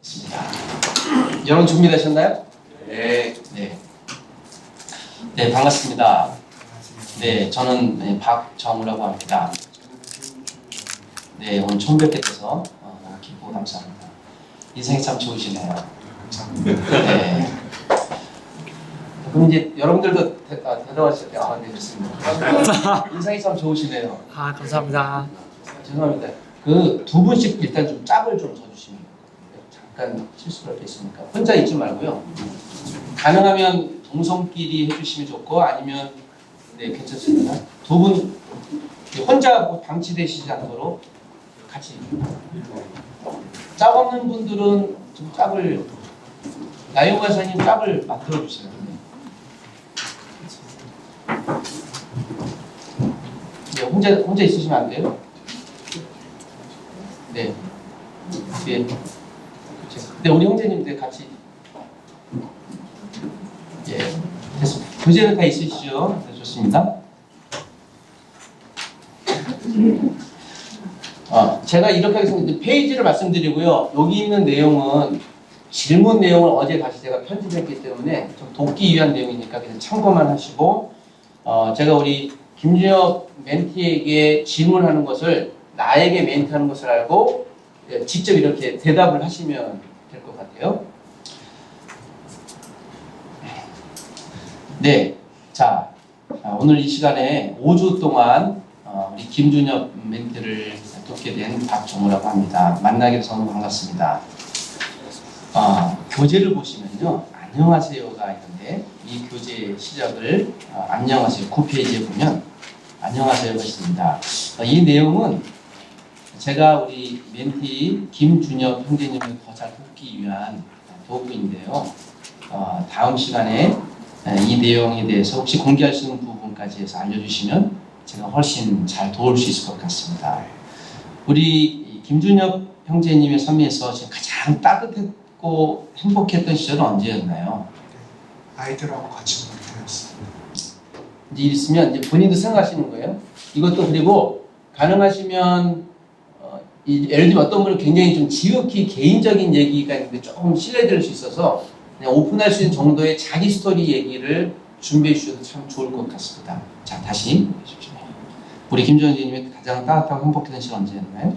있습니다. 여러분 준비되셨나요? 네. 네, 반갑습니다. 네, 저는 박정우라고 합니다. 네, 오늘 처음 뵙게 돼서 너무 기쁘고 감사합니다. 인상이 참 좋으시네요. 네. 그럼 이제 여러분들도 대답하실 때, 네, 좋습니다. 인상이 참 좋으시네요. 감사합니다. 죄송합니다. 그 두 분씩 일단 좀 짝을 좀 서주시면 잠깐 실수를 할 게 있으니까 혼자 있지 말고요. 가능하면 동성끼리 해주시면 좋고 아니면 네 괜찮습니다. 두 분 혼자 뭐 방치되시지 않도록 같이 짝 없는 분들은 좀 짝을 나영 간사님 짝을 만들어 주세요. 네, 혼자 있으시면 안 돼요. 네. 네. 네, 우리 형제님들 같이. 예, 됐습니다. 교재는 다 있으시죠? 네, 좋습니다. 제가 이렇게 하겠습니다. 페이지를 말씀드리고요. 여기 있는 내용은 질문 내용을 어제 다시 제가 편집했기 때문에 좀 돕기 위한 내용이니까 그냥 참고만 하시고, 제가 우리 김준혁 멘티에게 질문하는 것을 나에게 멘트하는 것을 알고 직접 이렇게 대답을 하시면 될 것 같아요. 네, 자 오늘 이 시간에 5주 동안 우리 김준혁 멘트를 돕게 된 박정우라고 합니다. 만나게 돼서 너무 반갑습니다. 교재를 보시면요, 안녕하세요가 있는데 이 교재 시작을 안녕하세요 9페이지에 보면 안녕하세요가 있습니다. 이 내용은 제가 우리 멘티 김준혁 형제님을 더 잘 돕기 위한 도구인데요. 다음 시간에 이 내용에 대해서 혹시 공개할 수 있는 부분까지 해서 알려주시면 제가 훨씬 잘 도울 수 있을 것 같습니다. 우리 김준혁 형제님의 삶에서 지금 가장 따뜻했고 행복했던 시절은 언제였나요? 아이들하고 같이 놀 때였습니다. 이제 있으면 이제 본인도 생각하시는 거예요. 이것도 그리고 가능하시면 예를 들면 어떤 분은 굉장히 좀 지극히 개인적인 얘기가 있는데 조금 신뢰될 수 있어서 그냥 오픈할 수 있는 정도의 자기 스토리 얘기를 준비해 주셔도 참 좋을 것 같습니다. 자, 다시 해주십시오. 우리 김준혁님이 가장 따뜻하고 행복했던 시간 언제였나요?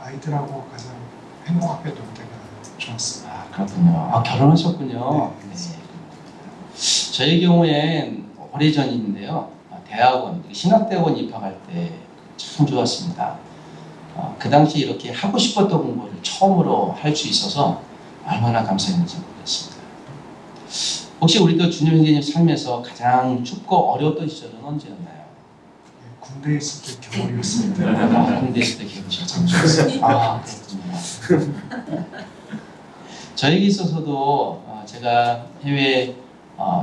아이들하고 가장 행복하게 놀 때가 좋았습니다. 그렇군요. 결혼하셨군요. 네. 네. 저희 경우엔 오래전인데요. 대학원, 신학대학원 입학할 때 참 좋았습니다. 그 당시 이렇게 하고 싶었던 공부를 처음으로 할 수 있어서 얼마나 감사했는지 모르겠습니다. 혹시 우리도 준혁 선생님 삶에서 가장 춥고 어려웠던 시절은 언제였나요? 군대에 있을 때 겨울이었습니다. 군대에 있을 때 기억이 참 좋았어요. 그렇군요. 저에게 있어서도 제가 해외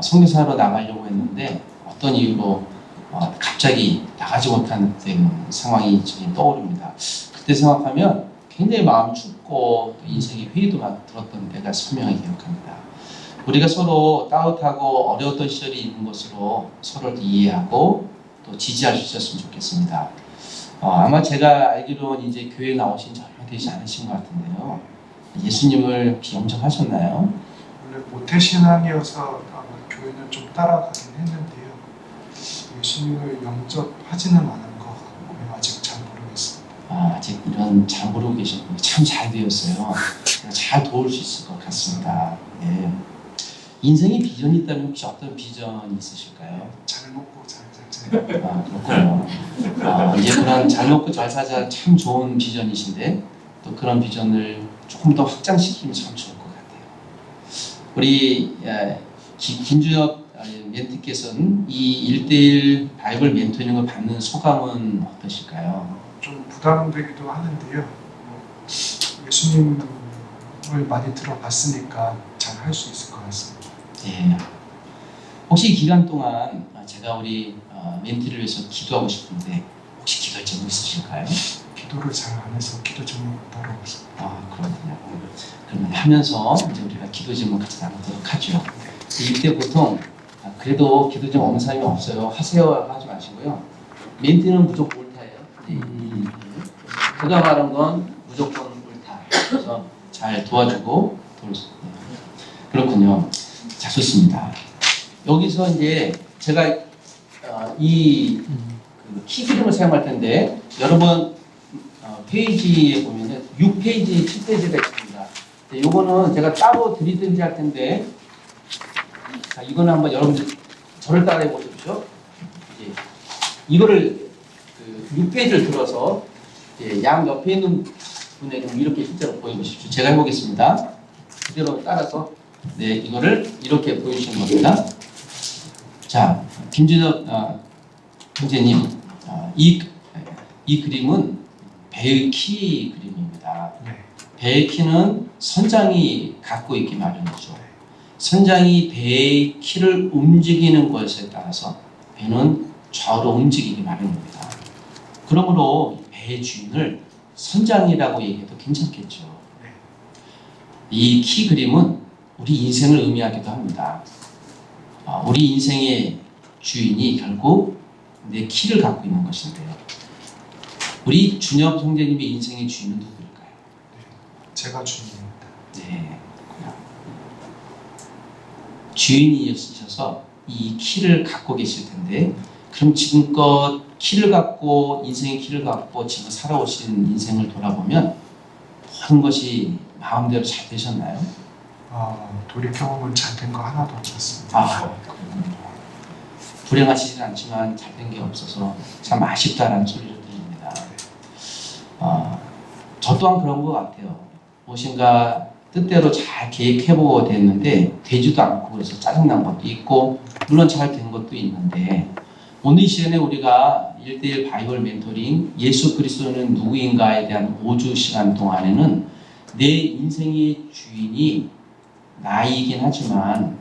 선교사로 나가려고 했는데 어떤 이유로 갑자기 나가지 못한 상황이 지금 떠오릅니다. 그때 생각하면 굉장히 마음이 춥고 인생의 회의도 막 들었던 때가 선명하게 기억합니다. 우리가 서로 따뜻하고 어려웠던 시절이 있는 것으로 서로를 이해하고 또 지지할 수 있었으면 좋겠습니다. 아마 제가 알기로는 이제 교회 나오신 지 얼마 되지 않으신 것 같은데요. 예수님을 영접하셨나요? 원래 모태신앙이어서 교회는 좀 따라가긴 했는데요. 예수님을 영접하지는 않은 것 같고요. 아직 잘 모르겠습니다. 아직 이런 잘 모르고 계시는 참 잘 되었어요. 잘 도울 수 있을 것 같습니다. 예. 인생에 비전이 있다면 혹시 어떤 비전이 있으실까요? 잘 먹고 잘 살자. 그렇군요. 이제 그런 잘 먹고 잘 살자 참 좋은 비전이신데 또 그런 비전을 조금 더 확장시키면 참 좋을 것 같아요. 우리 김준혁 멘티께서는 이 1대1 바이블 멘토링을 받는 소감은 어떠실까요? 좀 부담되기도 하는데요. 예수님을 많이 들어봤으니까 잘 할 수 있을 것 같습니다. 예. 혹시 이 기간 동안 제가 우리 멘티를 위해서 기도하고 싶은데 혹시 기도할 제목 있으실까요? 기도를 잘 안 해서 기도 제목 따로 없습니다. 그렇군요. 그러면 하면서 이제 우리가 기도 제목 같이 나누도록 하죠. 이때 보통 그래도 기도 제목 없는 사람이 없어요. 하세요 하지 마시고요. 멘티는 무조건 옳다예요. 제가 말한 건 무조건 옳다. 있어서 잘 도와주고 그렇군요. 자, 좋습니다. 여기서 이제 제가 이 키 그림을 사용할 텐데 여러분 페이지에 보면은 6페이지, 7페이지가 있습니다. 이거는 제가 따로 드리든지 할 텐데 자, 이거는 한번 여러분들 저를 따라해 보십시오. 이제 이거를 6페이지를 들어서 이제 양 옆에 있는 분에게 이렇게 실제로 보여보십시오. 제가 해보겠습니다. 그대로 따라서 네, 이거를 이렇게 보여주시는 겁니다. 자, 김준혁 형제님, 이 그림은 배의 키 그림입니다. 네. 배의 키는 선장이 갖고 있기 마련이죠. 선장이 배의 키를 움직이는 것에 따라서 배는 좌우로 움직이기 마련입니다. 그러므로 배의 주인을 선장이라고 얘기해도 괜찮겠죠. 이 키 그림은 우리 인생을 의미하기도 합니다. 우리 인생의 주인이 결국 내 키를 갖고 있는 것인데요. 우리 준엽 형제님의 인생의 주인은 누구일까요? 제가 주인입니다. 네. 주인이셔서 이 키를 갖고 계실 텐데, 그럼 지금껏 키를 갖고 인생의 키를 갖고 지금 살아오신 인생을 돌아보면 모든 것이 마음대로 잘 되셨나요? 돌이켜보면 잘 된 거 하나도 없었습니다. 불행하시진 않지만 잘 된 게 없어서 참 아쉽다라는 소리를 들립니다. 저 또한 그런 것 같아요. 무엇인가 뜻대로 잘 계획해보고 됐는데 되지도 않고 그래서 짜증난 것도 있고 물론 잘 된 것도 있는데 오늘 이 시간에 우리가 1대1 바이블 멘토링 예수 그리스도는 누구인가에 대한 5주 시간 동안에는 내 인생의 주인이 나이긴 하지만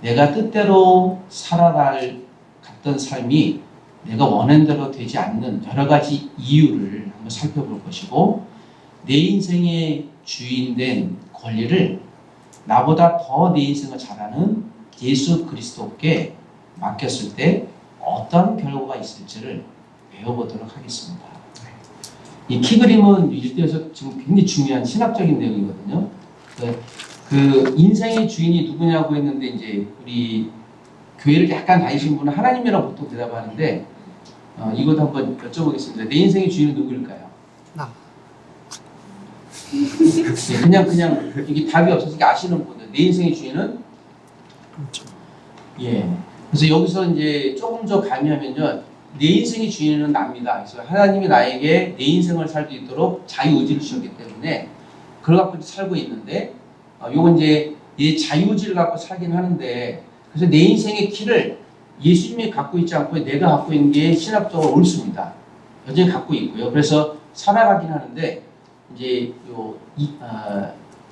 내가 뜻대로 살아갈 갔던 삶이 내가 원하는 대로 되지 않는 여러 가지 이유를 한번 살펴볼 것이고 내 인생의 주인된 권리를 나보다 더 내 인생을 잘 아는 예수 그리스도께 맡겼을 때 어떤 결과가 있을지를 배워보도록 하겠습니다. 이 키 그림은 일대에서 지금 굉장히 중요한 신학적인 내용이거든요. 그 인생의 주인이 누구냐고 했는데 이제 우리 교회를 약간 다니신 분은 하나님이라고 보통 대답하는데 이것도 한번 여쭤보겠습니다. 내 인생의 주인은 누구일까요? 나. 네, 그냥 이게 답이 없어서 아시는 분들 내 인생의 주인은 예. 그래서 여기서 이제 조금 더 가미하면요, 내 인생의 주인은 납니다. 그래서 하나님이 나에게 내 인생을 살 수 있도록 자유의지를 주셨기 때문에 그걸 갖고 살고 있는데, 요건 이제 내 자유의지를 갖고 살긴 하는데, 그래서 내 인생의 키를 예수님이 갖고 있지 않고 내가 갖고 있는 게 신학적으로 옳습니다. 여전히 갖고 있고요. 그래서 살아가긴 하는데, 이제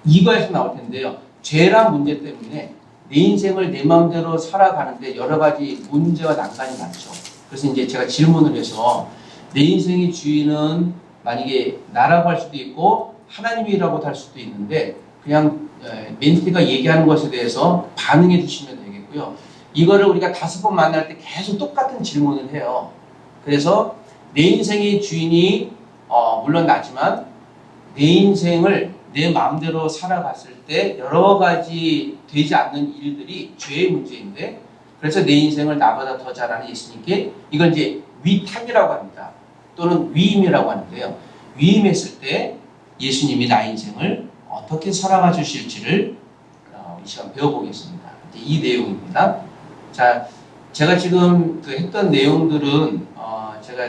이거에서 나올 텐데요. 죄란 문제 때문에 내 인생을 내 마음대로 살아가는데 여러 가지 문제와 난관이 많죠. 그래서 이제 제가 질문을 해서 내 인생의 주인은 만약에 나라고 할 수도 있고 하나님이라고 할 수도 있는데 그냥 멘티가 얘기하는 것에 대해서 반응해 주시면 되겠고요. 이거를 우리가 5번 만날 때 계속 똑같은 질문을 해요. 그래서 내 인생의 주인이 물론 나지만 내 인생을 내 마음대로 살아갔을 때 여러 가지 되지 않는 일들이 죄의 문제인데, 그래서 내 인생을 나보다 더 잘 아는 예수님께 이걸 이제 위탁이라고 합니다. 또는 위임이라고 하는데요. 위임했을 때 예수님이 나의 인생을 어떻게 살아가 주실지를 이 시간 배워보겠습니다. 이 내용입니다. 자, 제가 지금 했던 내용들은 제가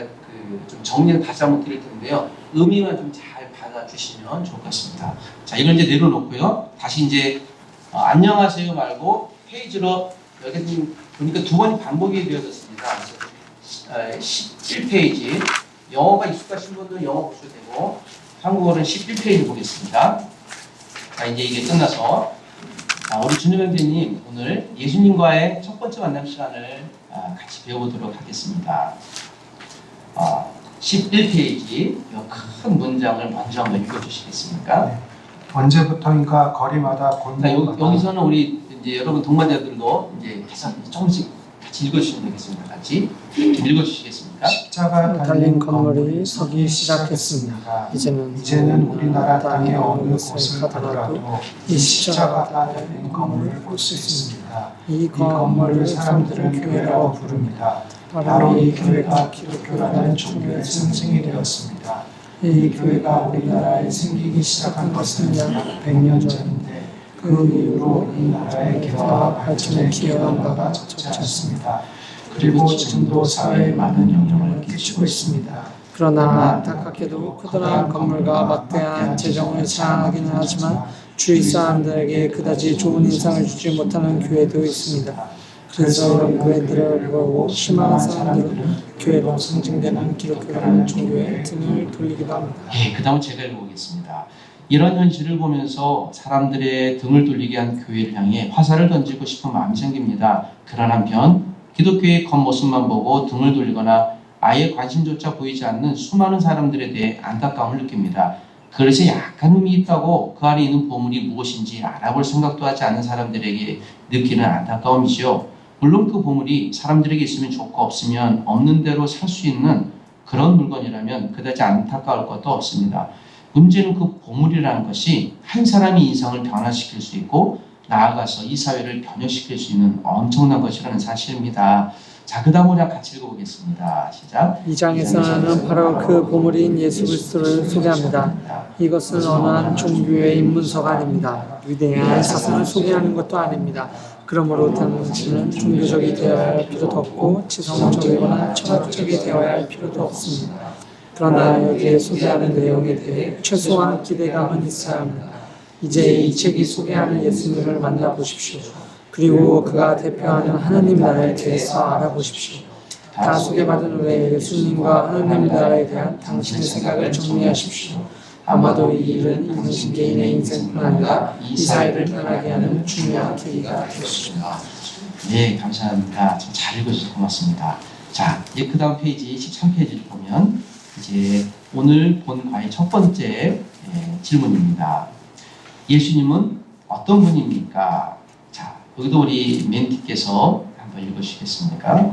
좀 정리를 다시 한번 드릴 텐데요. 의미만 좀 잘 받아주시면 좋을 것 같습니다. 자, 이걸 이제 내려놓고요. 다시 이제 안녕하세요 말고 페이지로 여기 지금 보니까 2번이 반복이 되어졌습니다. 17페이지. 영어가 익숙하신 분들은 영어 보셔도 되고 한국어는 11페이지 보겠습니다. 자, 이제 이게 끝나서 우리 준우 형제님 오늘 예수님과의 첫 번째 만남 시간을 같이 배워보도록 하겠습니다. 11페이지 큰 문장을 먼저 한번 읽어주시겠습니까? 네. 언제부터인가 거리마다 자, 여기서는 우리 이제 여러분 동반자들도 이제 계속 조금씩 같이 읽어주시면 되겠습니다. 같이 읽어주시겠습니까? 십자가 달린 건물이 서기 시작했습니다. 이제는 우리나라 땅의 어느 곳을 가더라도 이 십자가가 달린 건물을 볼 수 있습니다. 이 건물을 사람들은 교회라고 부릅니다. 바로 이 교회가 기독교라는 종교의 상징이 되었습니다. 이 교회가 우리나라에 생기기 시작한 것은 약 100년 전인데 그 이후로 이 나라의 개화와 발전에 기여한 바가 적지 않습니다. 그리고 지금도 사회에 많은 영향을 끼치고 있습니다. 그러나 안타깝게도 커다란 건물과 막대한 재정을 자랑하기는 하지만 주위 사람들에게 그다지 좋은 인상을 주지 못하는 교회도 있습니다. 그래서 이런 교회들을 보고 실망한 사람들은 교회로 상징되는 기독교라는 종교에 등을 돌리기도 합니다. 그 다음 제가 읽어보겠습니다. 이런 현실을 보면서 사람들의 등을 돌리게 한 교회를 향해 화살을 던지고 싶은 마음이 생깁니다. 그러나 한편 기독교의 겉모습만 보고 등을 돌리거나 아예 관심조차 보이지 않는 수많은 사람들에 대해 안타까움을 느낍니다. 그래서 약간 의미 있다고 그 안에 있는 보물이 무엇인지 알아볼 생각도 하지 않는 사람들에게 느끼는 안타까움이죠. 물론 그 보물이 사람들에게 있으면 좋고 없으면 없는 대로 살 수 있는 그런 물건이라면 그다지 안타까울 것도 없습니다. 문제는 그 보물이라는 것이 한 사람의 인생을 변화시킬 수 있고 나아가서 이 사회를 변혁시킬 수 있는 엄청난 것이라는 사실입니다. 자, 그 다음 우리 같이 읽어보겠습니다. 시작. 2장에서는 바로 그 보물인 예수 그리스도를 소개합니다. 이것은 어느 한 종교의 입문서가 아닙니다. 위대한 사상을 소개하는 것도 아닙니다. 그러므로 당신은 종교적이 되어야 할 필요도 없고 지성적이거나 철학적이 되어야 할 필요도 없습니다. 그러나 여기에 소개하는 내용에 대해 최소한 기대감은 있어야 합니다. 이제 이 책이 소개하는 예수님을 만나보십시오. 그리고 그가 대표하는 하나님 나라에 대해서 알아보십시오. 다 소개받은 후에 예수님과 하나님 나라에 대한 당신의 생각을 정리하십시오. 아마도 이 일은 당신 개인의 인생뿐 아니라 이 사회를 변하게 하는 중요한 계기가 될 수 있습니다. 네, 감사합니다. 잘 읽어주셔서 고맙습니다. 자, 이제 그 다음 페이지 13페이지를 보면 이제 오늘 본 과의 첫 번째 질문입니다. 예수님은 어떤 분입니까? 자, 여기도 우리 멘티께서 한번 읽어주시겠습니까?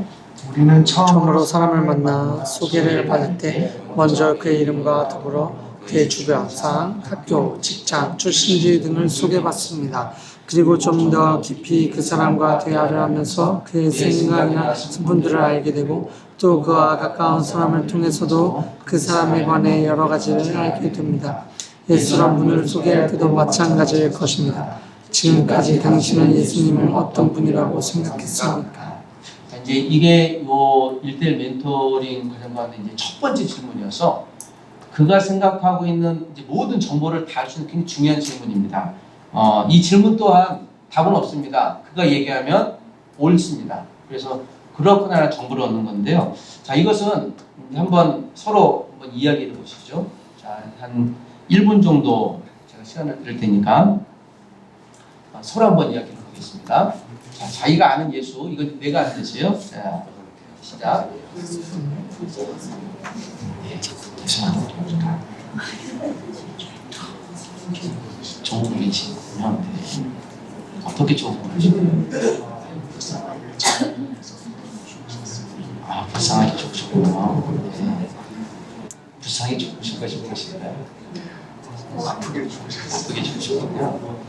우리는 처음으로 사람을 만나 소개를 받을 때 먼저 그의 이름과 더불어 그의 주변, 상, 학교, 직장, 출신지 등을 소개받습니다. 그리고 좀 더 깊이 그 사람과 대화를 하면서 그의 생각이나 성분들을 알게 되고 또 그와 가까운 사람을 통해서도 그 사람에 관해 여러 가지를 알게 됩니다. 예수란 분을 소개할 때도 마찬가지일 것입니다. 지금까지 당신은 예수님을 어떤 분이라고 생각했습니까? 이제 이게 요 1대1 멘토링 과정 가운데 이제 첫 번째 질문이어서 그가 생각하고 있는 이제 모든 정보를 다 알 수 있는 굉장히 중요한 질문입니다. 이 질문 또한 답은 없습니다. 그가 얘기하면 옳습니다. 그래서 그렇구나 정보를 얻는 건데요. 자, 이것은 한번 서로 한번 이야기해 보시죠. 자, 한 1분 정도 제가 시간을 드릴 테니까 서로 한번 이야기해 보겠습니다. 자, 자기가 아는 예수, 이건 내가 아는 예수예요. 자, 시작. 죄송합니다. 좋은 분이시군요. 네. 어떻게 좋은 분이시군요? 아, 불쌍하게 좋으셨군요. 네. 불쌍하게 죽으신 것이 무엇인가요? 아프게 죽으셨어요. 아프게 죽으셨군요.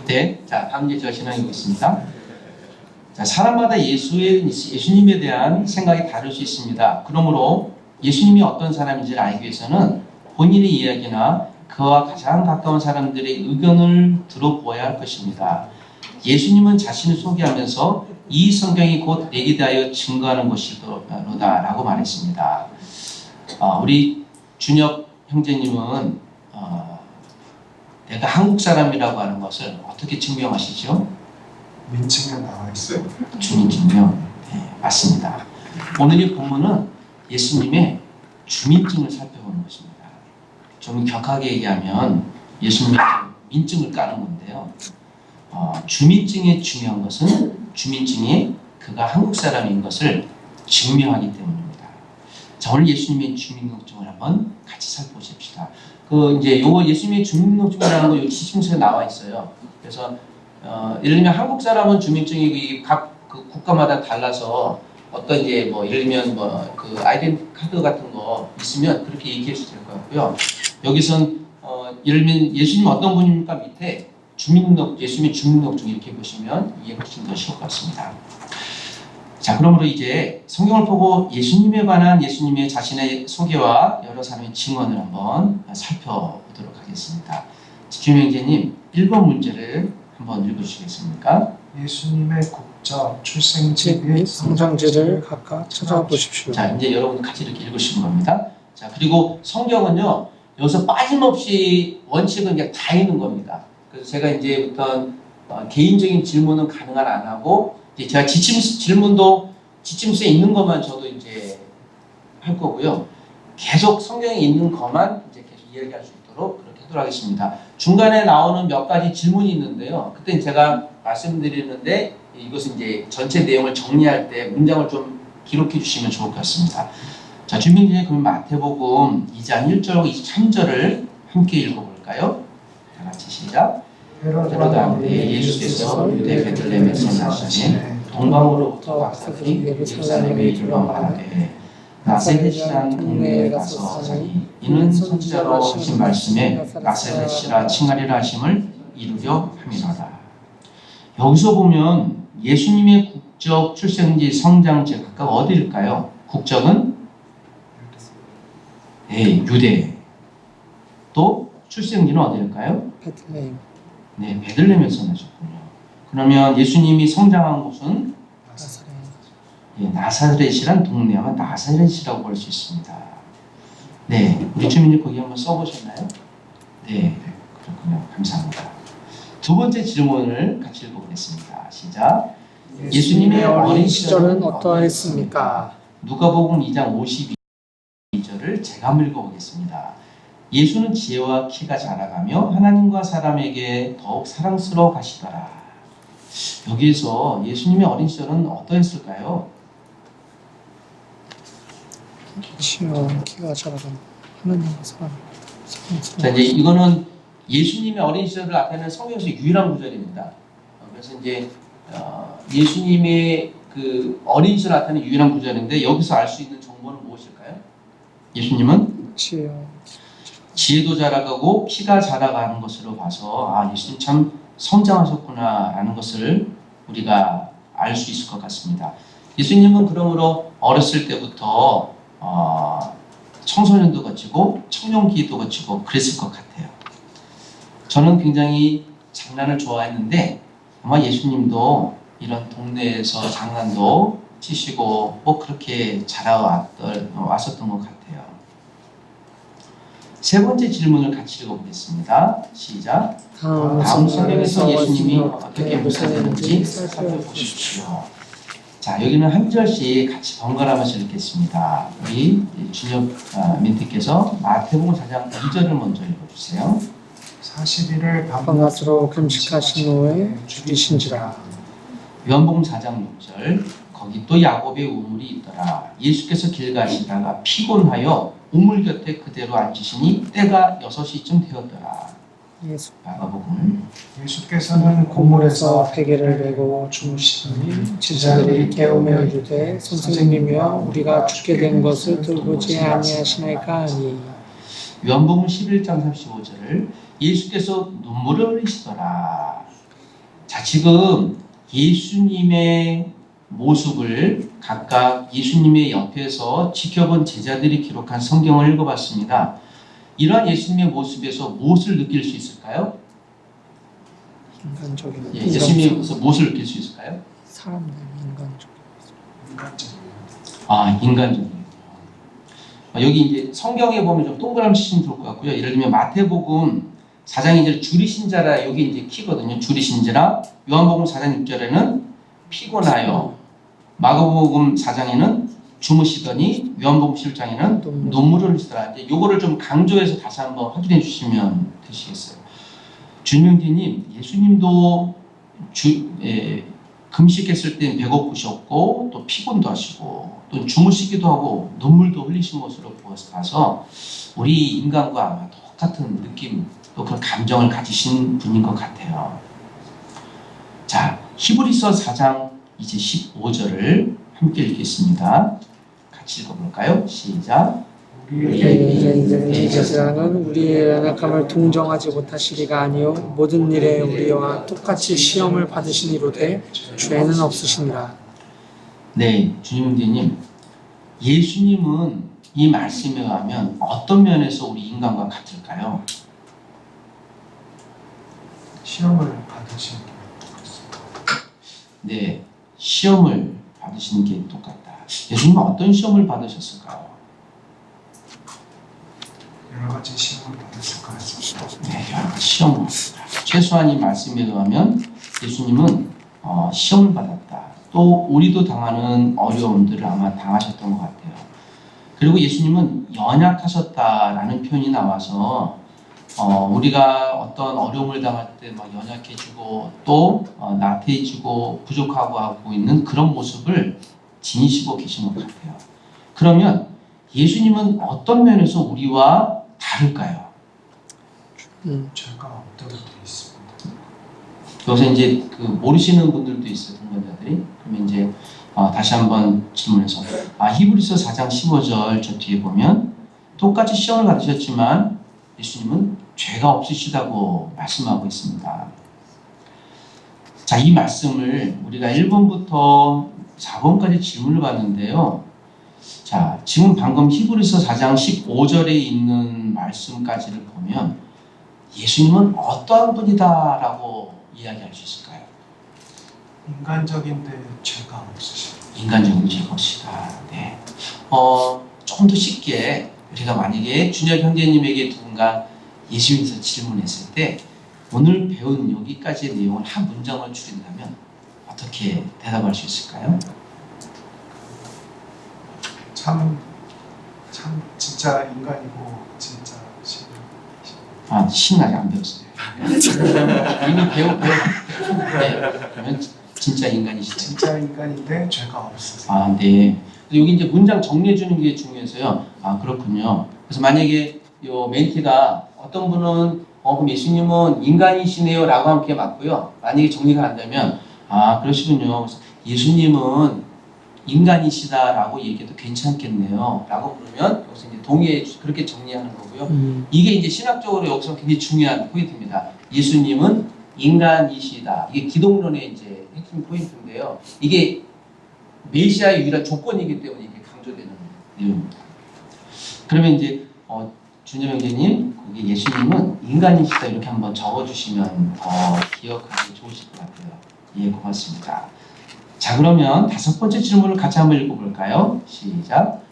네, 자, 다음 이제 제가 진행해 보겠습니다. 자, 사람마다 예수님에 대한 생각이 다를 수 있습니다. 그러므로 예수님이 어떤 사람인지를 알기 위해서는 본인의 이야기나 그와 가장 가까운 사람들의 의견을 들어보아야 할 것입니다. 예수님은 자신을 소개하면서 이 성경이 곧 내게 대하여 증거하는 것이로다라고 말했습니다. 우리 준혁 형제님은 내가 한국 사람이라고 하는 것을 어떻게 증명하시죠? 민증에 나와 있어요. 주민증명. 네, 맞습니다. 오늘 이 본문은 예수님의 주민증을 살펴보는 것입니다. 좀 격하게 얘기하면 예수님의 민증을 까는 건데요. 주민증의 중요한 것은 주민증이 그가 한국 사람인 것을 증명하기 때문입니다. 자, 오늘 예수님의 주민등록증을 한번 같이 살펴보십시다. 그 이제 요거 예수님의 주민등록증이라는 거 요 지침서에 나와 있어요. 그래서 예를 들면 한국 사람은 주민증이 각 그 국가마다 달라서 어떤 이제 뭐 예를 들면 뭐 그 아이덴티 카드 같은 거 있으면 그렇게 얘기해도 될 것 같고요. 여기선 예를 들면 예수님 어떤 분입니까 밑에 예수님의 주민등록증 이렇게 보시면 이해 훨씬 더 쉬울 것 같습니다. 자, 그러므로 이제 성경을 보고 예수님에 관한 예수님의 자신의 소개와 여러 사람의 증언을 한번 살펴보도록 하겠습니다. 주명재님 1번 문제를 한번 읽어주시겠습니까? 예수님의 국적, 출생지 집 및 성장지를 각각 찾아보십시오. 자, 이제 여러분 같이 이렇게 읽으시는 겁니다. 자, 그리고 성경은요, 여기서 빠짐없이 원칙은 그냥 다 있는 겁니다. 그래서 제가 이제부터 개인적인 질문은 가능한 안 하고, 이제 제가 질문도 지침서에 있는 것만 저도 이제 할 거고요. 계속 성경에 있는 것만 이제 계속 이야기할 수 있도록 그렇게 하도록 하겠습니다. 중간에 나오는 몇 가지 질문이 있는데요. 그때 제가 말씀드리는데 이것은 이제 전체 내용을 정리할 때 문장을 좀 기록해 주시면 좋을 것 같습니다. 자, 주민들의 그럼 마태복음 2장 1절과 23절을 함께 읽어볼까요? 다 같이 시작. 헤로드 왕때 예수께서 유대 베들레헴에서 나시니 동방으로부터 박사들이 예루살렘에 이르러 말하되 나사렛이라는 동네에 가서 사니 이는 선지자로 하신 말씀에 나사렛이라 칭하리라 하심을 이루려 함이로라. 여기서 보면 예수님의 국적, 출생지, 성장지 각각 어디일까요? 국적은 유대. 또 출생지는 어디일까요? 베들레헴. 네, 베들레헴에서 나셨군요. 그러면 예수님이 성장한 곳은 나사렛. 나사렛이란 동네, 아마 나사렛이라고 볼 수 있습니다. 네, 우리 주민님 거기 한번 써보셨나요? 네, 그렇군요. 감사합니다. 두 번째 질문을 같이 읽어보겠습니다. 시작. 예수님의 어린 시절은 어떠했습니까? 누가복음 2장 52절을 제가 한번 읽어보겠습니다. 예수는 지혜와 키가 자라가며 하나님과 사람에게 더욱 사랑스러워 가시더라. 여기에서 예수님의 어린 시절은 어떠했을까요? 키가 자라가며 하나님과 사랑스러워. 자, 이제 이거는 예수님의 어린 시절을 나타내는 성경에서 유일한 구절입니다. 그래서 이제 예수님의 그 어린 시절 나타내는 유일한 구절인데 여기서 알 수 있는 정보는 무엇일까요? 예수님은 지혜도 자라가고 키가 자라가는 것으로 봐서 예수님 참 성장하셨구나라는 것을 우리가 알 수 있을 것 같습니다. 예수님은 그러므로 어렸을 때부터 청소년도 거치고 청년기도 거치고 그랬을 것 같아요. 저는 굉장히 장난을 좋아했는데 아마 예수님도 이런 동네에서 장난도 치시고 뭐 그렇게 왔었던 것 같아요. 세 번째 질문을 같이 읽어보겠습니다. 시작. 다음 성경에서 예수님이 어떻게 묘사되는지 살펴보십시오. 자, 여기는 한 절씩 같이 번갈아가면서 읽겠습니다. 우리 준혁 멘티께서 마태복음 4장 2절을 먼저 읽어주세요. 40일을 밤낮으로 금식하신 후에 죽이신지라. 요한복음 4장 6절. 거기 또 야곱의 우물이 있더라. 예수께서 길 가시다가 피곤하여 우물 곁에 그대로 앉으시니 때가 6시쯤 되었더라. 마가복음. 예수께서는 고물에서 베개를 메고 주무시더니 제자들이 깨우며 이르되 선생님이여 우리가 죽게 된 것을 돌보지 아니하시나이까 하니. 요한복음 11장 35절을 예수께서 눈물을 흘리시더라. 자, 지금 예수님의 모습을 각각 예수님의 옆에서 지켜본 제자들이 기록한 성경을 읽어봤습니다. 이러한 예수님의 모습에서 무엇을 느낄 수 있을까요? 인간적인. 예수님에서 무엇을 느낄 수 있을까요? 사람들 인간적인. 인간적인. 여기 이제 성경에 보면 좀 동그라미 치시면 좋을 것 같고요. 예를 들면 마태복음 4장 2절 줄이신 자라 여기 이제 키거든요. 줄이신 자라. 요한복음 4장 6절에는 피곤하여. 마가복음 4장에는 주무시더니 요한복음 7장에는 눈물을 흘리시더라. 이제 요거를 좀 강조해서 다시 한번 확인해 주시면 되시겠어요. 준명기님, 예수님도 금식했을 땐 배고프셨고 또 피곤도 하시고 또 주무시기도 하고 눈물도 흘리신 것으로 보아서 우리 인간과 아마 똑같은 느낌 또 그런 감정을 가지신 분인 것 같아요. 자, 히브리서 4장 이제 15절을 함께 읽겠습니다. 같이 읽어볼까요? 시작. 우리의 제사는 우리의 연약함을 동정하지 못하시리가 아니요 모든 일에 우리와 똑같이 시험을 받으시니로되 죄는 없으시니라. 네, 주님님, 예수님은 이 말씀에 의하면 어떤 면에서 우리 인간과 같을까요? 시험을 받으신 게 네, 시험을 받으시는 게 똑같다. 예수님은 어떤 시험을 받으셨을까요? 여러 가지 시험을 받으실 것 같습니다. 네, 여러 가지 시험. 최소한 이 말씀에 의하면 예수님은 시험을 받았다. 또 우리도 당하는 어려움들을 아마 당하셨던 것 같아요. 그리고 예수님은 연약하셨다라는 표현이 나와서 우리가 어떤 어려움을 당할 때 막 연약해지고 또 나태해지고 부족하고 하고 있는 그런 모습을 지니시고 계신 것 같아요. 그러면 예수님은 어떤 면에서 우리와 다를까요? 죄가 없다고 되어 있습니다. 여기서 이제 그 모르시는 분들도 있어요, 동반자들이. 그러면 이제 다시 한번 질문해서 히브리서 4장 15절 저 뒤에 보면 똑같이 시험을 받으셨지만 예수님은 죄가 없으시다고 말씀하고 있습니다. 자, 이 말씀을 우리가 1번부터 4번까지 질문을 받는데요. 자, 지금 방금 히브리서 4장 15절에 있는 말씀까지를 보면 예수님은 어떠한 분이다라고 이야기할 수 있을까요? 인간적인데 죄가 없으신 인간적인 죄가 없으시다. 네. 조금 더 쉽게 우리가 만약에 준혁 형제님에게 누군가 예수님에서 질문했을 때 오늘 배운 여기까지의 내용을 한 문장을 줄인다면 어떻게 대답할 수 있을까요? 참 진짜 인간이고 진짜 신은 아직 안 배웠어요. 이미 네. 그러면 진짜 인간이시다. 진짜 인간인데 죄가 없으세요. 네. 여기 이제 문장 정리해 주는 게 중요해서요. 그렇군요. 그래서 만약에 요 멘티가 어떤 분은 그럼 예수님은 인간이시네요 라고 하면 그게 맞고요. 만약에 정리가 안 되면 그러시군요. 그래서 예수님은 인간이시다라고 얘기해도 괜찮겠네요 라고 그러면 여기서 이제 동의해 그렇게 정리하는 거고요. 이게 이제 신학적으로 여기서 굉장히 중요한 포인트입니다. 예수님은 인간이시다. 이게 기독론의 이제 핵심 포인트인데요. 이게 메시아의 유일한 조건이기 때문에 이게 강조되는 내용입니다. 그러면 이제 준영 형제님, 거기 예수님은 인간이시다 이렇게 한번 적어주시면 기억하기 좋으실 것 같아요. 예, 고맙습니다. 자, 그러면 5번째 질문을 같이 한번 읽어볼까요? 시작.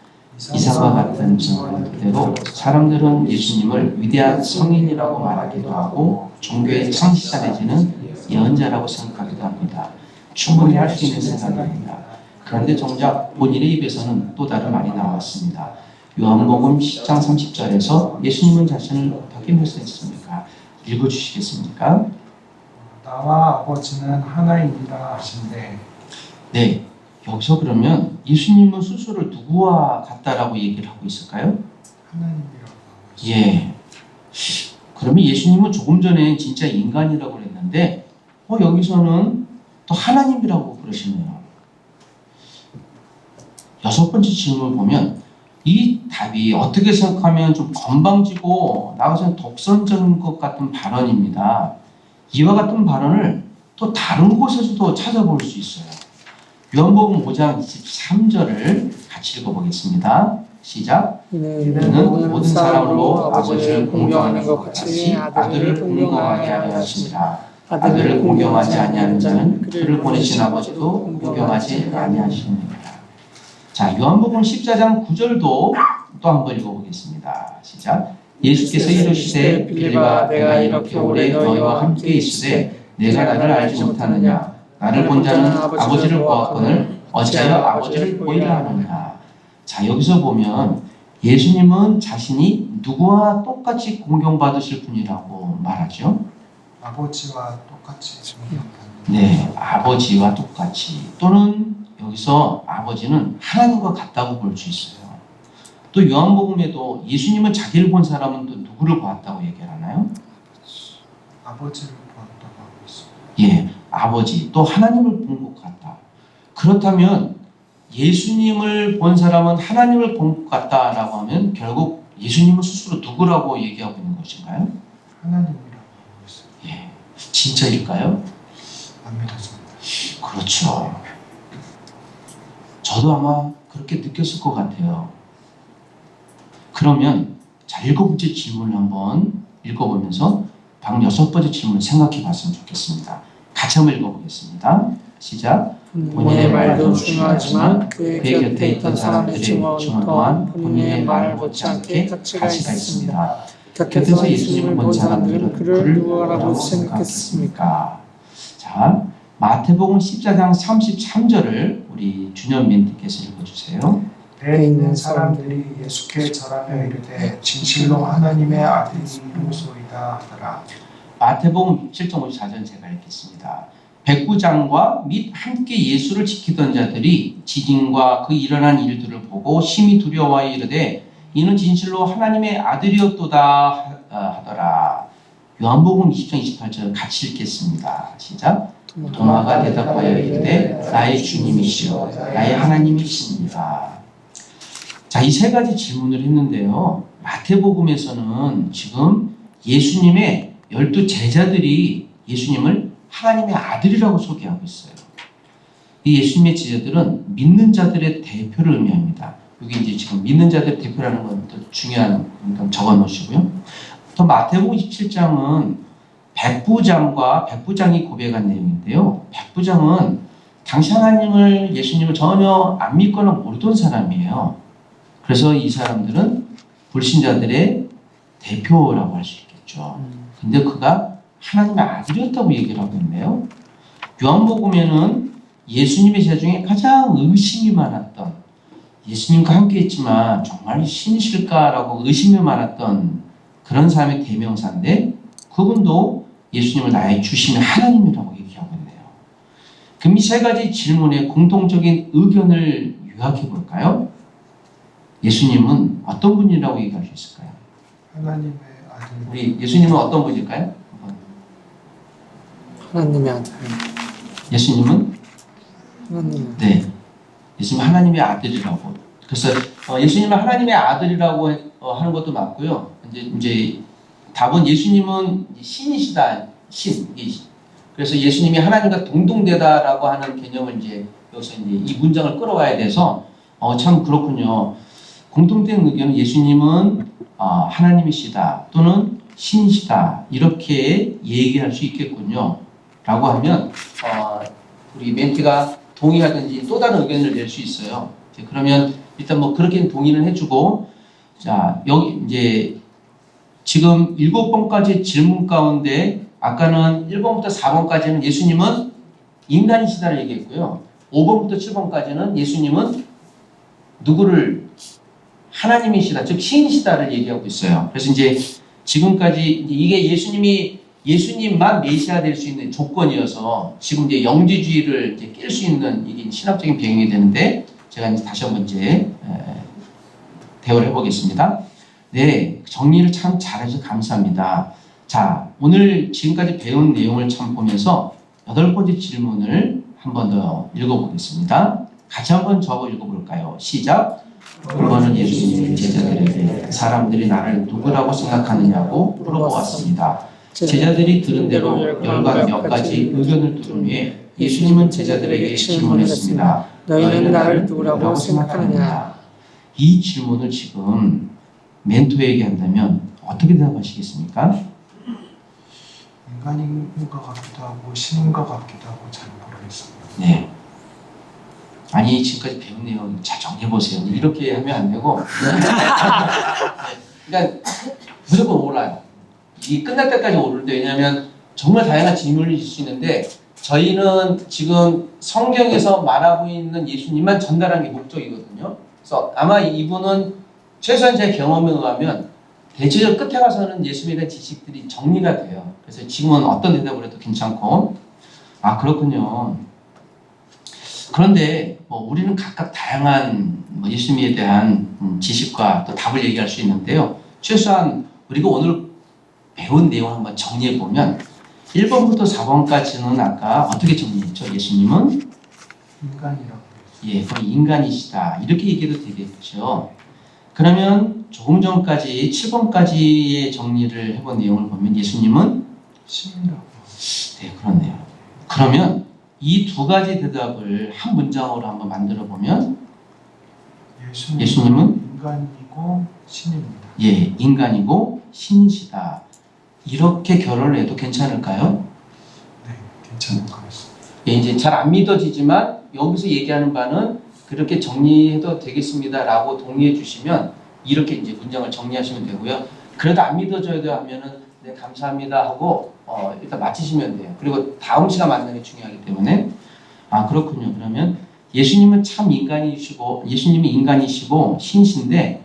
이삭과 같은 증언 그대로 사람들은 예수님을 위대한 성인이라고 말하기도 하고 종교의 창시자 내지는 예언자라고 생각하기도 합니다. 충분히 할 수 있는 생각입니다. 그런데 정작 본인의 입에서는 또 다른 말이 나왔습니다. 요한복음 10장 30절에서 예수님은 자신을 어떻게 묘사했습니까? 읽어주시겠습니까? 나와 아버지는 하나입니다 하신데 네, 여기서 그러면 예수님은 스스로를 누구와 같다라고 얘기를 하고 있을까요? 하나님이라고 하고 있습니다. 예. 그러면 예수님은 조금 전에 진짜 인간이라고 그랬는데 여기서는 또 하나님이라고 그러시네요. 6번째 질문을 보면 이 답이 어떻게 생각하면 좀 건방지고 나아가서는 독선적인 것 같은 발언입니다. 이와 같은 발언을 또 다른 곳에서도 찾아볼 수 있어요. 요한복음 5장 23절을 같이 읽어보겠습니다. 시작. 이는 모든 사람으로 아버지를 공경하는 것 같이 아들을 공경하게 하려 하십니다. 아들을 공경하지 아니하는 자는 그를 보내신 아버지도 공경하지 아니하십니다. 자, 요한복음 14장 9절도 또 한번 읽어보겠습니다. 시작. 예수께서 이르시되 빌립아 내가 이렇게 오래 너희와 함께 있으되 내가 나를 알지 못하느냐 나를 본 자는 아버지를 보았거늘 어찌하여 아버지를 보이라 하느냐. 자, 여기서 보면 예수님은 자신이 누구와 똑같이 공경받으실 분이라고 말하죠? 아버지와 똑같이 존경받는 네, 아버지와 똑같이 또는 여기서 아버지는 하나님과 같다고 볼 수 있어요. 또 요한복음에도 예수님은 자기를 본 사람은 또 누구를 보았다고 얘기하나요? 아버지를 보았다고 하고 있습니다. 예, 아버지 또 하나님을 본 것 같다. 그렇다면 예수님을 본 사람은 하나님을 본 것 같다라고 하면 결국 예수님은 스스로 누구라고 얘기하고 있는 것인가요? 하나님이라고 하고 있습니다. 예, 진짜일까요? 안 믿어집니다. 그렇죠. 저도 아마 그렇게 느꼈을 것 같아요. 그러면 자, 7번째 질문을 한번 읽어보면서 방금 6번째 질문을 생각해 봤으면 좋겠습니다. 같이 한번 읽어보겠습니다. 시작. 본인의 말도 중요하지만 그의 곁에 있던 사람의 증언 또한 본인의 말 못지않게 가치가 있습니다. 곁에서 예수님을 본 사람들은 그를 누구라고 생각했습니까? 자, 마태복음 14장 33절을 우리 준현 멘티께서 읽어주세요. 배에 있는 사람들이 예수께 절하며 이르되 진실로 하나님의 아들이로소이다 하더라. 마태복음 7장 54절 제가 읽겠습니다. 백부장과 및 함께 예수를 지키던 자들이 지진과 그 일어난 일들을 보고 심히 두려워하여 이르되 이는 진실로 하나님의 아들이었도다 하더라. 요한복음 20장 28절 같이 읽겠습니다. 시작. 도마가 대답하여 이르되 나의 주님이시여 나의 하나님이시니라. 자, 이 세 가지 질문을 했는데요. 마태복음에서는 지금 예수님의 12 제자들이 예수님을 하나님의 아들이라고 소개하고 있어요. 이 예수님의 제자들은 믿는 자들의 대표를 의미합니다. 여기 이제 지금 믿는 자들의 대표라는 건 또 중요한 건 적어 놓으시고요. 또 마태복음 27장은 백부장이 고백한 내용인데요. 백부장은 당시 하나님을 예수님을 전혀 안 믿거나 모르던 사람이에요. 그래서 이 사람들은 불신자들의 대표라고 할 수 있겠죠. 근데 그가 하나님의 아들이었다고 얘기를 하고 있네요. 요한복음에는 예수님의 제자 중에 가장 의심이 많았던, 예수님과 함께 있지만 정말 신이실까라고 의심이 많았던 그런 사람의 대명사인데 그분도 예수님을 나의 주심의 하나님이라고 얘기하고 있네요. 그럼 이 세 가지 질문의 공통적인 의견을 요약해 볼까요? 예수님은 어떤 분이라고 얘기할 수 있을까요? 하나님의 아들. 우리 예수님은 어떤 분일까요? 하나님의 아들. 예수님은 하나님의 아들. 네, 예수님 하나님의 아들이라고. 그래서 예수님은 하나님의 아들이라고 하는 것도 맞고요. 이제 답은 예수님은 신이시다. 신. 그래서 예수님이 하나님과 동등되다라고 하는 개념을 이제 여기서 이제 이 문장을 끌어와야 돼서 참 그렇군요. 공통된 의견은 예수님은 하나님이시다 또는 신이시다 이렇게 얘기할 수 있겠군요. 라고 하면 우리 멘티가 동의하든지 또 다른 의견을 낼 수 있어요. 그러면 일단 뭐 그렇게 동의는 해주고, 자 여기 이제 지금 7번까지 질문 가운데 아까는 1번부터 4번까지는 예수님은 인간이시다를 얘기했고요. 5번부터 7번까지는 예수님은 누구를 하나님이시다, 즉 신이시다를 얘기하고 있어요. 그래서 이제 지금까지 이게 예수님만 메시아 될 수 있는 조건이어서 지금 이제 영지주의를 이제 깰 수 있는 이게 신학적인 배경이 되는데 제가 이제 다시 한번 이제 대화를 해보겠습니다. 네, 정리를 참 잘해주셔서 감사합니다. 자, 오늘 지금까지 배운 내용을 참 보면서 8번째 질문을 한 번 더 읽어보겠습니다. 같이 한번 적어 읽어볼까요? 시작. 이번은 예수님의 제자들에게 사람들이 나를 누구라고 생각하느냐고 물어보았습니다. 제자들이 들은 대로 열과 몇 가지 의견을 들은 후에 예수님은 제자들에게 질문했습니다. 너희는 나를 누구라고 생각하느냐? 이 질문을 지금 멘토에게 한다면 어떻게 대답하시겠습니까? 인간인 것 같기도 하고 신인 것 같기도 하고 잘 모르겠습니다. 네. 아니 지금까지 배운 내용 잘 정리해보세요. 이렇게 하면 안 되고 그러니까 무조건 올라요. 이 끝날 때까지 오르는데 왜냐하면 정말 다양한 질문을 있을 수 있는데 저희는 지금 성경에서 말하고 있는 예수님만 전달한 게 목적이거든요. 그래서 아마 이분은 최소한 제 경험에 의하면 대체적 끝에 가서는 예수님에 대한 지식들이 정리가 돼요. 그래서 지금은 어떤 대답을 해도 괜찮고 아, 그렇군요. 그런데 우리는 각각 다양한 예수님에 대한 지식과 또 답을 얘기할 수 있는데요. 최소한 우리가 오늘 배운 내용을 한번 정리해 보면 1번부터 4번까지는 아까 어떻게 정리했죠? 예수님은 인간이라고. 예, 거의 인간이시다. 이렇게 얘기해도 되겠죠. 그러면 조금 전까지 7번까지의 정리를 해본 내용을 보면 예수님은 신이라고. 네, 그렇네요. 그러면 이 두 가지 대답을 한 문장으로 한번 만들어 보면 예수님은 인간이고 신입니다. 예, 인간이고 신이시다. 이렇게 결론을 해도 괜찮을까요? 네, 괜찮은 것 같습니다. 예, 이제 잘 안 믿어지지만 여기서 얘기하는 바는 그렇게 정리해도 되겠습니다라고 동의해 주시면 이렇게 이제 문장을 정리하시면 되고요. 그래도 안 믿어져야 하면은 네, 감사합니다 하고 일단 마치시면 돼요. 그리고 다음 시간 만나는 게 중요하기 때문에 아, 그렇군요. 그러면 예수님은 참 인간이시고 예수님이 인간이시고 신이신데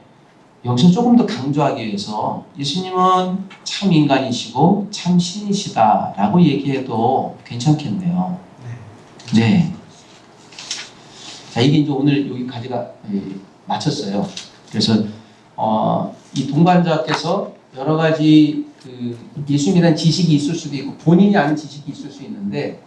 여기서 조금 더 강조하기 위해서 예수님은 참 인간이시고 참 신이시다라고 얘기해도 괜찮겠네요. 네. 네. 자, 이게 이제 오늘 여기까지가 마쳤어요. 그래서 이 동반자께서 여러 가지 그 예수님에 대한 지식이 있을 수도 있고 본인이 아는 지식이 있을 수 있는데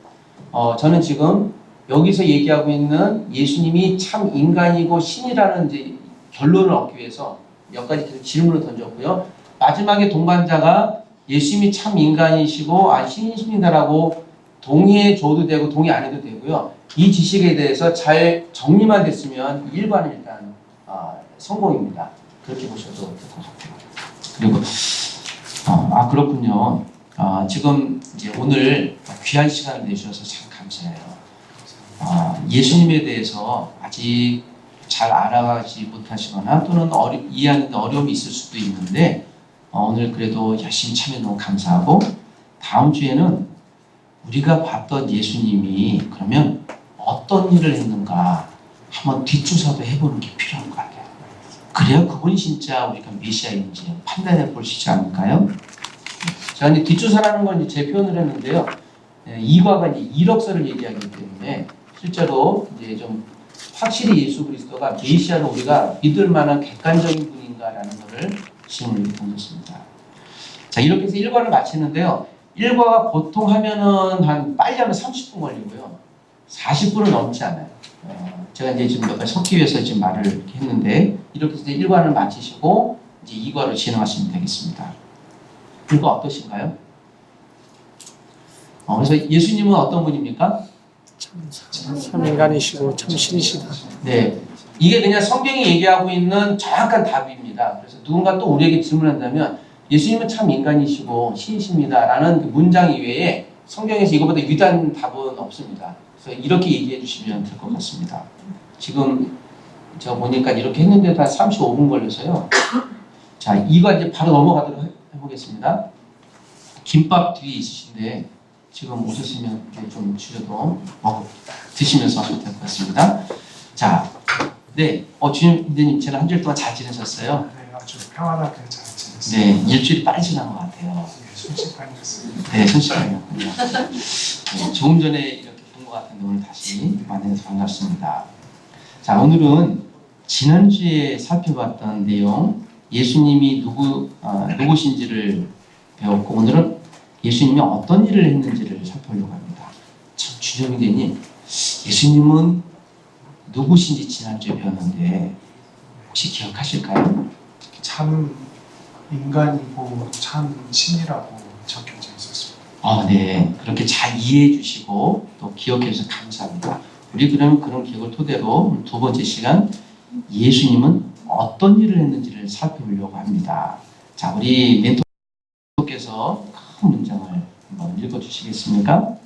저는 지금 여기서 얘기하고 있는 예수님이 참 인간이고 신이라는 이제 결론을 얻기 위해서 몇 가지 계속 질문을 던졌고요. 마지막에 동반자가 예수님이 참 인간이시고 신이십니다라고 동의해 줘도 되고 동의 안 해도 되고요. 이 지식에 대해서 잘 정리만 됐으면 1관은 일단 성공입니다. 그렇게 보셔도 될 것 같아요. 그리고 그렇군요. 지금 이제 오늘 귀한 시간을 내주셔서 참 감사해요. 예수님에 대해서 아직 잘 알아가지 못하시거나 또는 이해하는 데 어려움이 있을 수도 있는데 오늘 그래도 열심히 참여 너무 감사하고 다음 주에는 우리가 봤던 예수님이 그러면 어떤 일을 했는가 한번 뒷조사도 해보는 게 필요한 것 같아요. 그래야 그분이 진짜 우리가 메시아인지 판단해 볼 수 있지 않을까요? 제가 이제 뒷조사라는 건 이제 제 표현을 했는데요. 이과가 이제 이력서를 얘기하기 때문에 실제로 이제 좀 확실히 예수 그리스도가 메시아로 우리가 믿을 만한 객관적인 분인가라는 것을 질문을 이렇게 던졌습니다. 자, 이렇게 해서 1과를 마치는데요. 1과가 보통 하면은 빨리 하면 30분 걸리고요. 40분은 넘지 않아요. 제가 이제 지금 몇 가지 섞기 위해서 지금 말을 이렇게 했는데 이렇게 해서 1과를 마치시고 이제 2과로 진행하시면 되겠습니다. 1과 어떠신가요? 그래서 예수님은 어떤 분입니까? 참 인간이시고 참 신이시다. 네, 이게 그냥 성경이 얘기하고 있는 정확한 답입니다. 그래서 누군가 또 우리에게 질문한다면 예수님은 참 인간이시고 신이십니다라는 그 문장 이외에 성경에서 이거보다 유리한 답은 없습니다. 그래서 이렇게 얘기해 주시면 될 것 같습니다. 지금 제가 보니까 이렇게 했는데도 한 35분 걸려서요. 자, 이거 이제 바로 넘어가도록 해보겠습니다. 김밥 뒤에 있으신데 지금 오셨으면 좀 줄여도 드시면서 하셔도 될 것 같습니다. 자, 네, 주임님 지난 한 주일 동안 잘 지내셨어요? 네, 아주 평안하게 잘 지냈습니다. 네, 일주일이 빨리 지난 것 같아요. 네, 순식간에 됐습니다. 네, 순식간이었군요. 네, 조금 전에 이렇게 본 것 같은데 오늘 다시 만나서 반갑습니다. 자, 오늘은 지난주에 살펴봤던 내용, 예수님이 누구신지를 배웠고 오늘은 예수님이 어떤 일을 했는지를 살펴보려고 합니다. 참 주정대님, 예수님은 누구신지 지난주에 배웠는데 혹시 기억하실까요? 참 인간이고 참 신이라고 적혀져 있었습니다. 네. 그렇게 잘 이해해 주시고 또 기억해 주셔서 감사합니다. 우리 그럼 그런 기억을 토대로 두 번째 시간 예수님은 어떤 일을 했는지를 살펴보려고 합니다. 자, 우리 멘토께서 큰 문장을 한번 읽어주시겠습니까?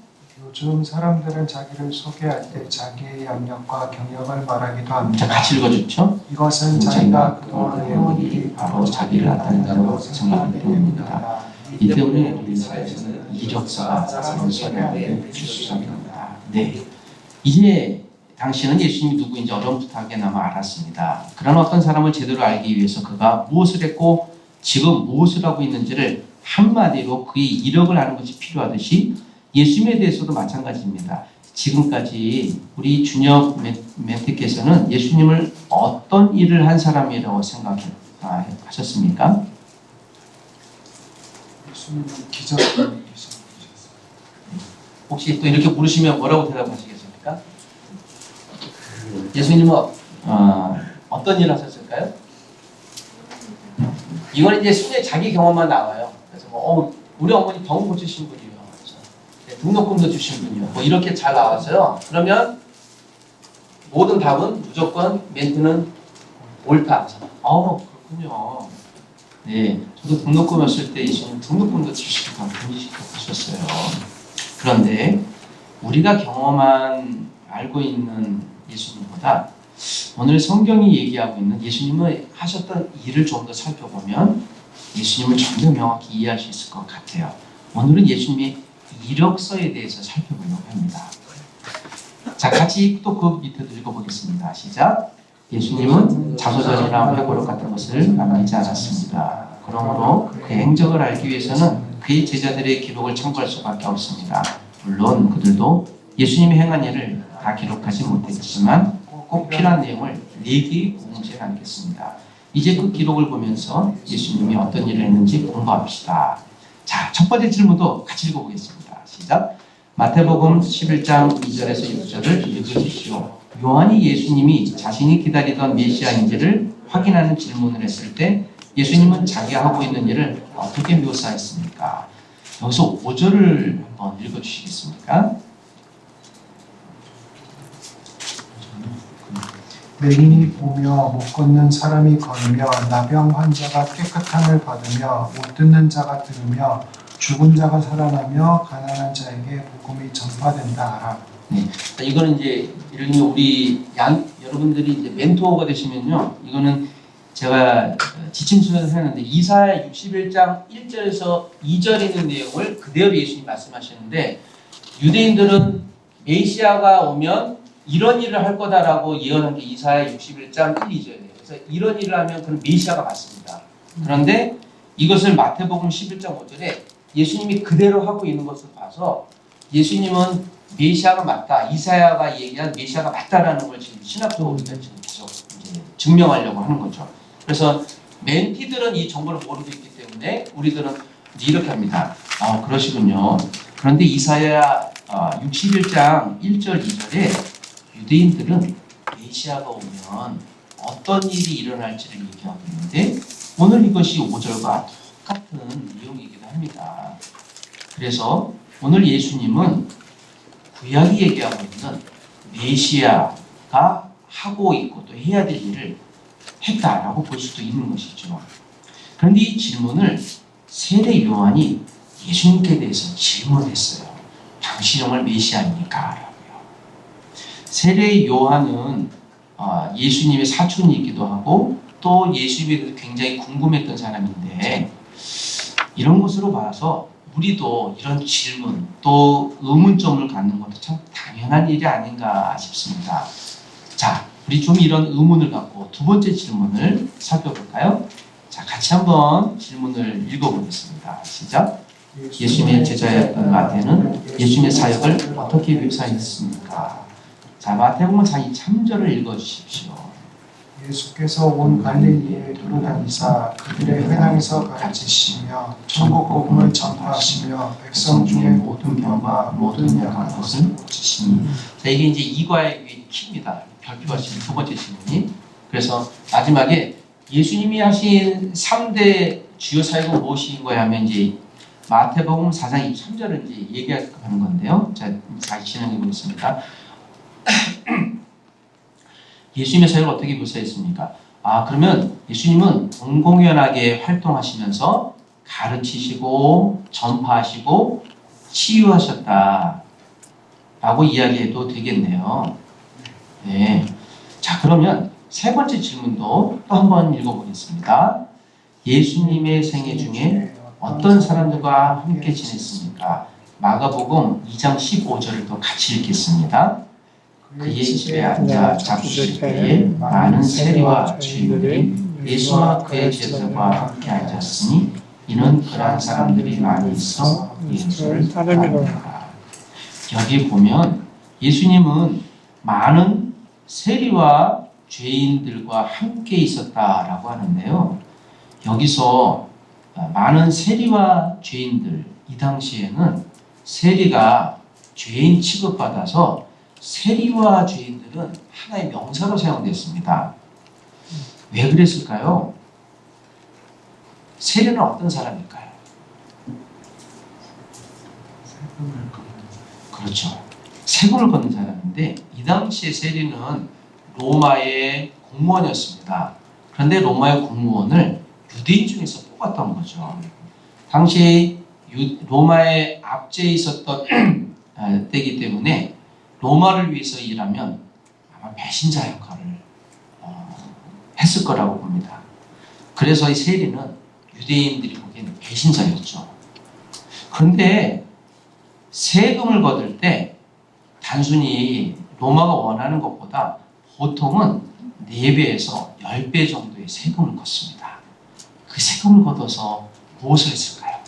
요즘 사람들은 자기를 소개할 때 자기의 양력과 경력을 말하기도 자, 합니다. 같이 읽어주죠. 이것은 자기가 그동안 해온 일이 바로 자기를 나타낸다고 생각하기 때문입니다. 이 때문에 우리나라에서는 이력서가 선서하게 필수적입니다. 네, 이제 당신은 예수님이 누구인지 어렴풋하게나마 알았습니다. 그런 어떤 사람을 제대로 알기 위해서 그가 무엇을 했고 지금 무엇을 하고 있는지를 한마디로 그의 이력을 아는 것이 필요하듯이 예수님에 대해서도 마찬가지입니다. 지금까지 우리 준혁 멘트께서는 예수님을 어떤 일을 한 사람이라고 생각하셨습니까? 예수님은 기적을 계셨어요. 혹시 또 이렇게 물으시면 뭐라고 대답하시겠습니까? 예수님은 어떤 일을 하셨을까요? 이건 이제 순전히 자기 경험만 나와요. 그래서 우리 어머니 병 고치신 분이요. 등록금도 주신 분이요. 뭐 이렇게 잘 나왔어요. 그러면 모든 답은 무조건 멘트는 옳다. 그렇군요. 네, 저도 등록금이었을 때 예수님 등록금도 주시고 분이셨어요. 그런데 우리가 경험한 알고 있는 예수님보다 오늘 성경이 얘기하고 있는 예수님을 하셨던 일을 좀 더 살펴보면 예수님을 좀 더 명확히 이해할 수 있을 것 같아요. 오늘은 예수님의 이력서에 대해서 살펴보려고 합니다. 자, 같이 또 그 밑에도 읽어보겠습니다. 시작. 예수님은 자소전이나 회고록 같은 것을 남기지 않았습니다. 그러므로 그의 행적을 알기 위해서는 그의 제자들의 기록을 참고할 수밖에 없습니다. 물론 그들도 예수님이 행한 일을 다 기록하지 못했지만 꼭 필요한 내용을 4개의 공지에 남겼습니다. 이제 그 기록을 보면서 예수님이 어떤 일을 했는지 공부합시다. 자, 첫 번째 질문도 같이 읽어보겠습니다. 시작. 마태복음 11장 2절에서 6절을 읽어주시오. 요한이 예수님이 자신이 기다리던 메시아인지를 확인하는 질문을 했을 때 예수님은 자기가 하고 있는 일을 어떻게 묘사했습니까? 여기서 5절을 한번 읽어주시겠습니까? 맹인이 보며 못 걷는 사람이 걸으며 나병 환자가 깨끗함을 받으며 못 듣는 자가 들으며 죽은 자가 살아나며 가난한 자에게 복음이 전파된다 하라. 네, 이거는 이제 예를 들면 우리 여러분들이 이제 멘토가 되시면요, 이거는 제가 지침서에서 했는데 이사야 61장 1절에서 2절에 있는 내용을 그대로 예수님이 말씀하시는데 유대인들은 메시아가 오면 이런 일을 할 거다라고 예언한 게 이사야 61장 1, 2절이에요. 그래서 이런 일을 하면 그런 메시아가 맞습니다. 그런데 이것을 마태복음 11장 5절에 예수님이 그대로 하고 있는 것을 봐서 예수님은 메시아가 맞다, 이사야가 얘기한 메시아가 맞다라는 걸 지금 신학적으로 지금 계속 이제 증명하려고 하는 거죠. 그래서 멘티들은 이 정보를 모르고 있기 때문에 우리들은 이렇게 합니다. 그러시군요. 그런데 이사야 61장 1절 2절에 유대인들은 메시아가 오면 어떤 일이 일어날지를 얘기하고 있는데 오늘 이것이 5절과 똑같은 내용이기도 합니다. 그래서 오늘 예수님은 구약이 얘기하고 있는 메시아가 하고 있고 또 해야 될 일을 했다라고 볼 수도 있는 것이죠. 그런데 이 질문을 세례 요한이 예수님께 대해서 질문했어요. 당신 정말 메시아입니까? 라고요. 세례 요한은 예수님의 사촌이기도 하고 또 예수님에 대해서 굉장히 궁금했던 사람인데 이런 것으로 봐서 우리도 이런 질문 또 의문점을 갖는 것도 참 당연한 일이 아닌가 싶습니다. 자, 우리 좀 이런 의문을 갖고 두 번째 질문을 살펴볼까요? 자, 같이 한번 질문을 읽어보겠습니다. 시작. 예수님의 제자였던 마태는 예수님의 사역을 어떻게 묘사했습니까? 자, 마태복음 3절을 읽어주십시오. 예수께서 온 갈릴리에 두루 다니사 그들의 회당에서 가르치시며 천국 복음을 전파하시며 백성 중에 모든 병과 모든 약한 것을 고치시니. 자, 이게 이제 이과의 키입니다. 별표하신 두 번째 질문이. 그래서 마지막에 예수님이 하신 3대 주요 사역은 무엇인가 하면 이제 마태복음 4장 23절을 이제 얘기하는 건데요. 자, 다시 진행해 보겠습니다. 예수님의 사역을 어떻게 묘사했습니까? 그러면 예수님은 공공연하게 활동하시면서 가르치시고 전파하시고 치유하셨다 라고 이야기해도 되겠네요. 네. 자, 그러면 세 번째 질문도 또 한번 읽어보겠습니다. 예수님의 생애 중에 어떤 사람들과 함께 지냈습니까? 마가복음 2장 15절을 또 같이 읽겠습니다. 그의 집에 앉아 잡수실 때에 많은 세리와 주인들이 예수와 그의 제자들과 함께 앉았으니 이는 그러한 사람들이 많이 있어 예수를 따르니라. 여기 보면 예수님은 많은 세리와 죄인들과 함께 있었다라고 하는데요. 여기서 많은 세리와 죄인들, 이 당시에는 세리가 죄인 취급받아서 세리와 죄인들은 하나의 명사로 사용됐습니다. 왜 그랬을까요? 세리는 어떤 사람일까요? 그렇죠. 세금을 걷는 사람인데 이 당시의 세리는 로마의 공무원이었습니다. 그런데 로마의 공무원을 유대인 중에서 뽑았던 거죠. 당시에 로마의 압제에 있었던 때이기 때문에 로마를 위해서 일하면 아마 배신자 역할을 했을 거라고 봅니다. 그래서 이 세리는 유대인들이 보기에는 배신자였죠. 그런데 세금을 거둘 때 단순히 로마가 원하는 것보다 보통은 4배에서 10배 정도의 세금을 걷습니다. 그 세금을 걷어서 무엇을 했을까요?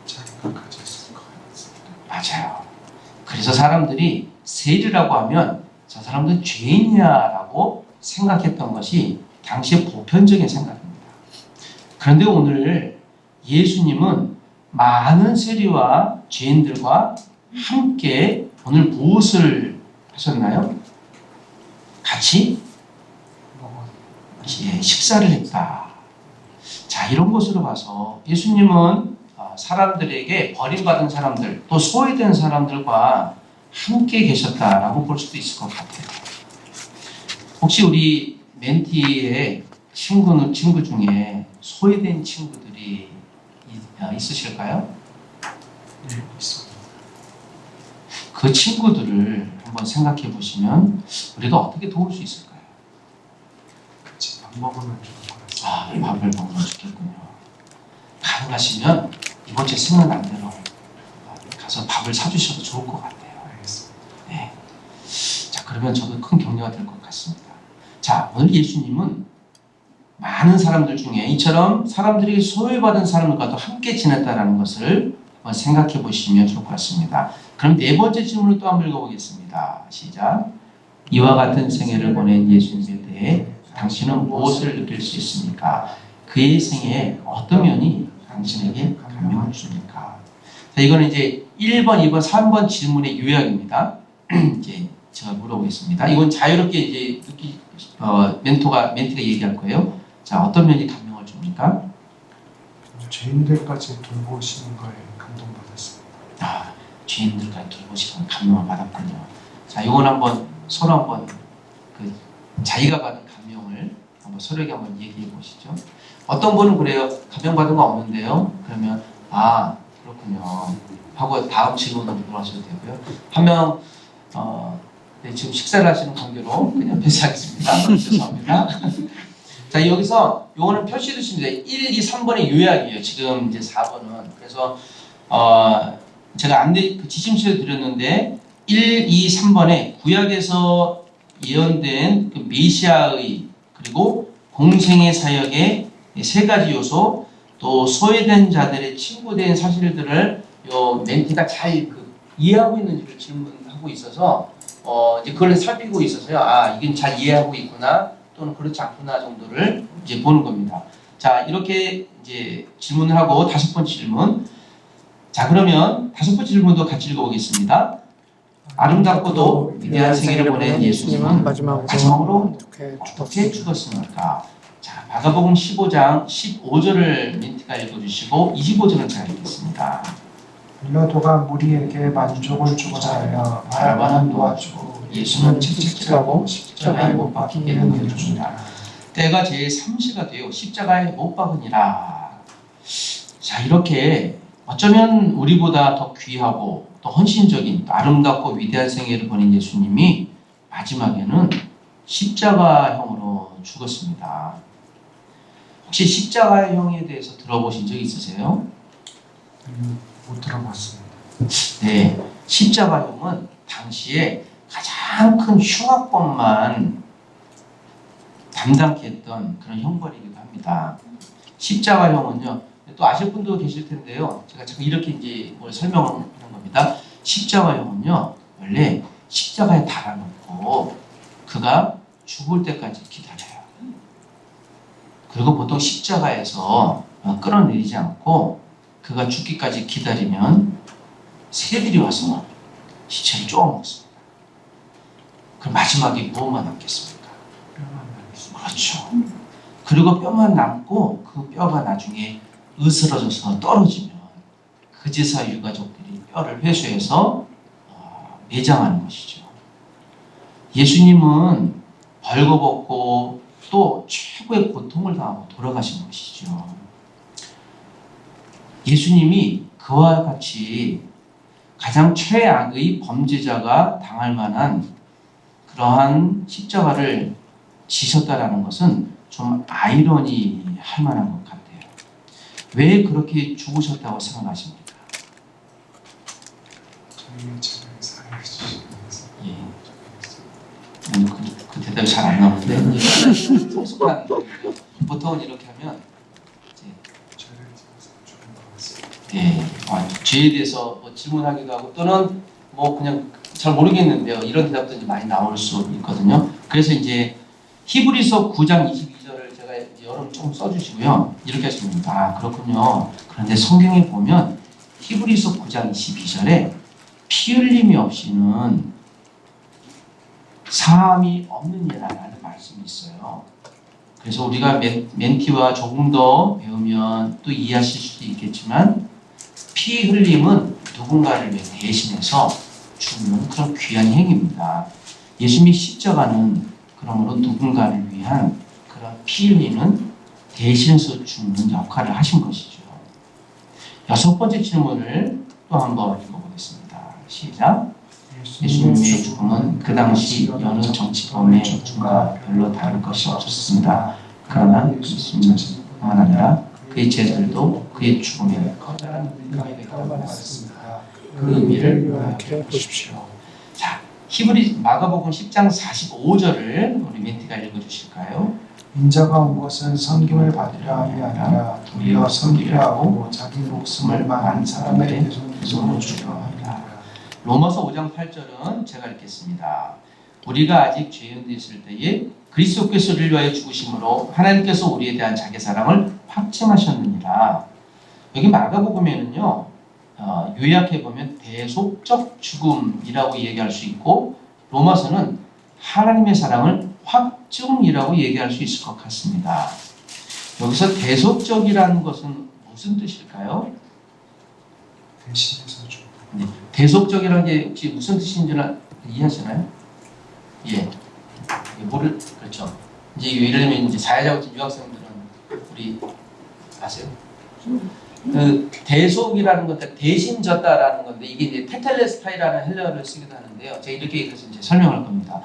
자기가 가졌을 것 같습니다. 맞아요. 그래서 사람들이 세리라고 하면 저 사람들은 죄인이야라고 생각했던 것이 당시의 보편적인 생각입니다. 그런데 오늘 예수님은 많은 세리와 죄인들과 함께 오늘 무엇을 하셨나요? 같이 식사를 했다. 자, 이런 것으로 봐서 예수님은 사람들에게 버림받은 사람들, 또 소외된 사람들과 함께 계셨다라고 볼 수도 있을 것 같아요. 혹시 우리 멘티의 친구 중에 소외된 친구들이 있으실까요? 네, 있습니다. 그 친구들을 한번 생각해 보시면 우리가 어떻게 도울 수 있을까요? 같이 밥 먹으면 좋을 것 같습니다. 밥을 먹으면 좋겠군요. 가능하시면 이번 주에 생각난 대로 가서 밥을 사주셔도 좋을 것 같아요. 알겠습니다. 네. 자, 그러면 저도 큰 격려가 될 것 같습니다. 자, 오늘 예수님은 많은 사람들 중에 이처럼 사람들이 소외받은 사람들과도 함께 지냈다는 것을 한번 생각해 보시면 좋을 것 같습니다. 그럼 4번째 질문을 또 한번 읽어보겠습니다. 시작. 이와 같은 생애를 보낸 예수님에 대해 당신은 무엇을 느낄 수 있습니까? 그의 생애에 어떤 면이 당신에게 감명을 줍니까? 자, 이거는 이제 1번, 2번, 3번 질문의 요약입니다. 이제 제가 물어보겠습니다. 이건 자유롭게 이제 멘티가 얘기할 거예요. 자, 어떤 면이 감명을 줍니까? 죄인들까지 돌보시는 거에 감동받았습니다. 아, 죄인들까지 돌보시는 감명을 받았군요. 자, 이건 한번 서로 한번 그 자기가 받은 감명을 한번 서로에게 한번 얘기해 보시죠. 어떤 분은 그래요. 감명 받은 거 없는데요. 그러면 그렇군요 하고 다음 질문으로 들어가셔도 되고요. 한 명 네, 지금 식사를 하시는 관계로 그냥 패스하겠습니다. 죄송합니다. 자, 여기서 요거는 표시해 주시면 돼요. 1, 2, 3번의 요약이에요. 지금 이제 4번은. 그래서 제가 지침서를 드렸는데 1, 2, 3번에 구약에서 예언된 그 메시아의 그리고 공생의 사역의 3가지 요소, 또 소외된 자들의 친구된 사실들을 요 멘티가 잘 이해하고 있는지를 질문하고 있어서 이제 그걸 살피고 있어서요. 이건 잘 이해하고 있구나 또는 그렇지 않구나 정도를 이제 보는 겁니다. 자, 이렇게 이제 질문을 하고 5번째 질문. 자, 그러면 5번째 질문도 같이 읽어보겠습니다. 아름답고도 위대한 생애를 보낸 예수님은 마지막으로 어떻게 죽었습니까? 자, 마가복음 15장 15절을 멘티가 읽어주시고 25절은 제가 읽겠습니다. 빌라도가 무리에게 만족을 주고자 하여 바라바는 놓아주고 예수는 채찍질하고 십자가에 못 박히게 넘겨주니라. 때가 제3시가 되어 십자가에 못 박으니라. 자, 이렇게 어쩌면 우리보다 더 귀하고 또 헌신적인 또 아름답고 위대한 생애를 보낸 예수님이 마지막에는 십자가형으로 죽었습니다. 혹시 십자가형에 대해서 들어보신 적 있으세요? 못 들어봤습니다. 네, 십자가형은 당시에 가장 큰 흉악범만 담당케 했던 그런 형벌이기도 합니다. 십자가형은요, 또 아실 분도 계실 텐데요. 제가 자꾸 이렇게 이제 뭘 설명하는 겁니다. 십자가형은요, 원래 십자가에 달아놓고 그가 죽을 때까지 기다려요. 그리고 보통 십자가에서 끌어내리지 않고 그가 죽기까지 기다리면 새들이 와서 시체를 쪼아먹습니다. 그럼 마지막에 무엇만 남겠습니까? 그렇죠. 그리고 뼈만 남고 그 뼈가 나중에 으스러져서 떨어지면 그제서 유가족들이 뼈를 회수해서 매장하는 것이죠. 예수님은 벌거벗고 또 최고의 고통을 당하고 돌아가신 것이죠. 예수님이 그와 같이 가장 최악의 범죄자가 당할 만한 그러한 십자가를 지셨다라는 것은 좀 아이러니할 만한 것 같아요. 왜 그렇게 죽으셨다고 생각하십니까? 예. 그 대답이 잘 안 나오는데 성숙한 보통은 이렇게 하면 예, 죄에 대해서 뭐 질문하기도 하고 또는 뭐 그냥 잘 모르겠는데요. 이런 대답도 이제 많이 나올 수 있거든요. 그래서 이제 히브리서 9장 22절을 제가 여러분 좀 써주시고요. 이렇게 하십니다. 아, 그렇군요. 그런데 성경에 보면 히브리서 9장 22절에 피 흘림이 없이는 사함이 없는 이라는 말씀이 있어요. 그래서 우리가 멘티와 조금 더 배우면 또 이해하실 수도 있겠지만 피 흘림은 누군가를 위해 대신해서 죽는 그런 귀한 행위입니다. 예수님의 십자가는 그러므로 누군가를 위한 그런 피 흘리는 대신해서 죽는 역할을 하신 것이죠. 6번째 질문을 또 한번 읽어보겠습니다. 시작. 예수님의 죽음은 그 당시 여느 정치범의 죽음과 별로 다를 것이 없었습니다. 그러나 예수님은 뿐만 아니라 그의 제자들도 그의 죽음에 커다란 의미가 있다고 말했습니다. 그 의미를 요약해 보십시오. 자, 히브리 마가복음 10장 45절을 우리 멘티가 읽어주실까요? 인자가 온 것은 섬김을 받으려 함이 아니라 도리어 섬기려 하고 자기 목숨을 많은 사람의 대손으로 주려 함이라. 로마서 5장 8절은 제가 읽겠습니다. 우리가 아직 죄인 되었을 때에 그리스도께서 우리를 위하여 죽으심으로 하나님께서 우리에 대한 자기 사랑을 확증하셨느니라. 여기 마가복음에는요, 요약해 보면 대속적 죽음이라고 얘기할 수 있고 로마서는 하나님의 사랑을 확증이라고 얘기할 수 있을 것 같습니다. 여기서 대속적이라는 것은 무슨 뜻일까요? 대신해서 죽. 네, 대속적이라는 게 혹시 무슨 뜻인지는 이해하시나요? 예, 뭐를 그렇죠. 이제 예를 들면 이제 사회자고지 유학생들은 우리 아세요? 그 대속이라는 건 대신 졌다라는 건데 이게 이제 테텔레스타이라는 헬라어를 쓰기도 하는데요. 제가 이렇게 그래서 이제 설명할 겁니다.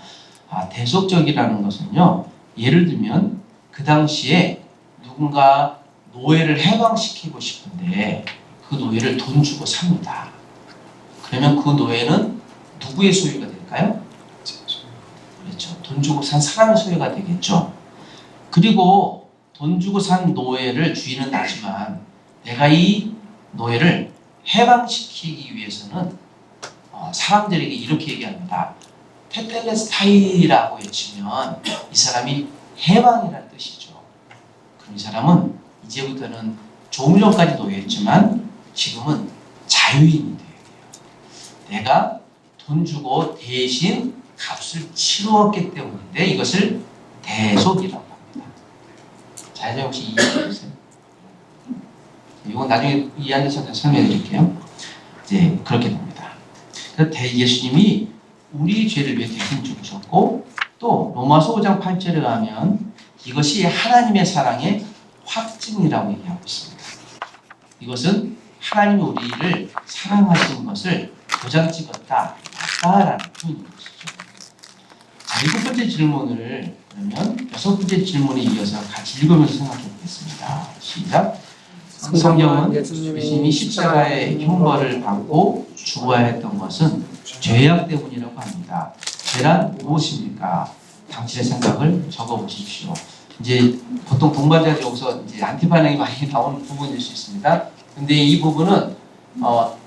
아, 대속적이라는 것은요. 예를 들면 그 당시에 누군가 노예를 해방시키고 싶은데 그 노예를 돈 주고 삽니다. 그러면 그 노예는 누구의 소유가 될까요? 그렇죠. 돈 주고 산 사람의 소유가 되겠죠. 그리고 돈 주고 산 노예를 주인은 나지만 내가 이 노예를 해방시키기 위해서는 사람들에게 이렇게 얘기합니다. 테텔레스타이라고 외치면 이 사람이 해방이라는 뜻이죠. 그럼 이 사람은 이제부터는 조금 전까지 노예였지만 지금은 자유인이 돼요. 내가 돈 주고 대신 값을 치루었기 때문인데 이것을 대속이라고 합니다. 자, 혹시 이해되세요? 이건 나중에 이해하는 시간에 설명해 드릴게요. 이제 그렇게 됩니다. 그래서 예수님이 우리 죄를 위해 대신 죽으셨고 또 로마서 5장 8절에 가면 이것이 하나님의 사랑의 확증이라고 얘기하고 있습니다. 이것은 하나님이 우리를 사랑하신 것을 도장 찍었다라는 표현인 것이죠. 자, 7번째 질문을 그러면 6번째 질문에 이어서 같이 읽으면서 생각해 보겠습니다. 시작. 성경은 예수님이 십자가의 형벌을 받고 죽어야 했던 것은 죄악 때문이라고 합니다. 죄란 무엇입니까? 당신의 생각을 적어 보십시오. 이제 보통 동반자들이 여기서 이제 이제 안티 반응이 많이 나오는 부분일 수 있습니다. 근데 이 부분은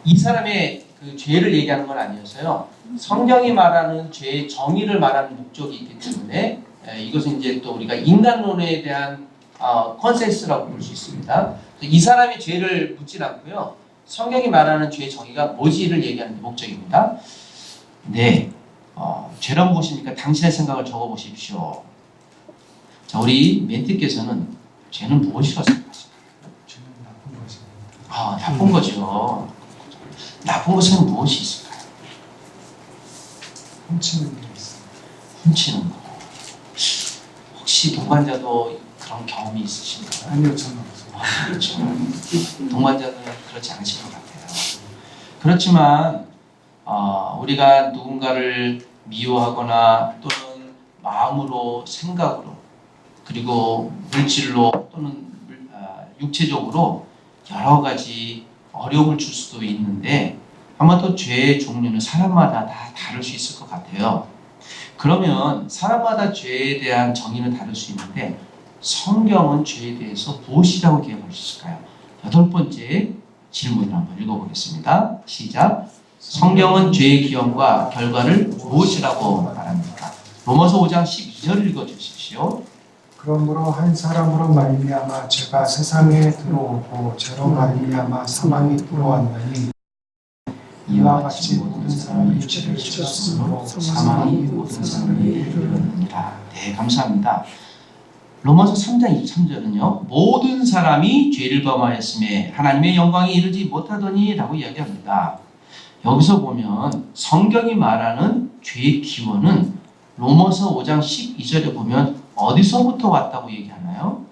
이 사람의 그 죄를 얘기하는 건 아니었어요. 성경이 말하는 죄의 정의를 말하는 목적이 있기 때문에 이것은 이제 또 우리가 인간론에 대한 컨센서스라고 볼 수 있습니다. 이 사람의 죄를 묻진 않고요. 성경이 말하는 죄의 정의가 뭐지를 얘기하는 게 목적입니다. 네, 죄란 무엇입니까? 당신의 생각을 적어보십시오. 자, 우리 멘티께서는 죄는 무엇이라고 생각하십니까? 죄는 나쁜 것입니다. 나쁜 거죠. 나쁜 것은 무엇이 있을까요? 훔치는 게 있습니다. 훔치는 거. 혹시 동반자도 그런 경험이 있으신가요? 아니요, 저는 없어요. 그렇죠. 동반자는 그렇지 않으신 것 같아요. 그렇지만 우리가 누군가를 미워하거나 또는 마음으로, 생각으로, 그리고 물질로 또는 육체적으로 여러 가지 어려움을 줄 수도 있는데 아마도 죄의 종류는 사람마다 다 다를 수 있을 것 같아요. 그러면 사람마다 죄에 대한 정의는 다를 수 있는데 성경은 죄에 대해서 무엇이라고 기억할 수 있을까요? 8번째 질문을 한번 읽어보겠습니다. 시작. 성경은 죄의 기원과 결과를 무엇이라고 말합니까? 로마서 5장 12절을 읽어주십시오. 그러므로 한 사람으로 말미암아 죄가 세상에 들어오고 죄로 말미암아 사망이 들어왔나니 이와 같이 모든 사람이 죄를 지었으므로 사망이 모든 사람에게 이르렀느니라. 네, 감사합니다. 로마서 3장 23절은요. 모든 사람이 죄를 범하였음에 하나님의 영광에 이르지 못하더니 라고 이야기합니다. 여기서 보면 성경이 말하는 죄의 기원은 로마서 5장 12절에 보면 어디서부터 왔다고 얘기하나요?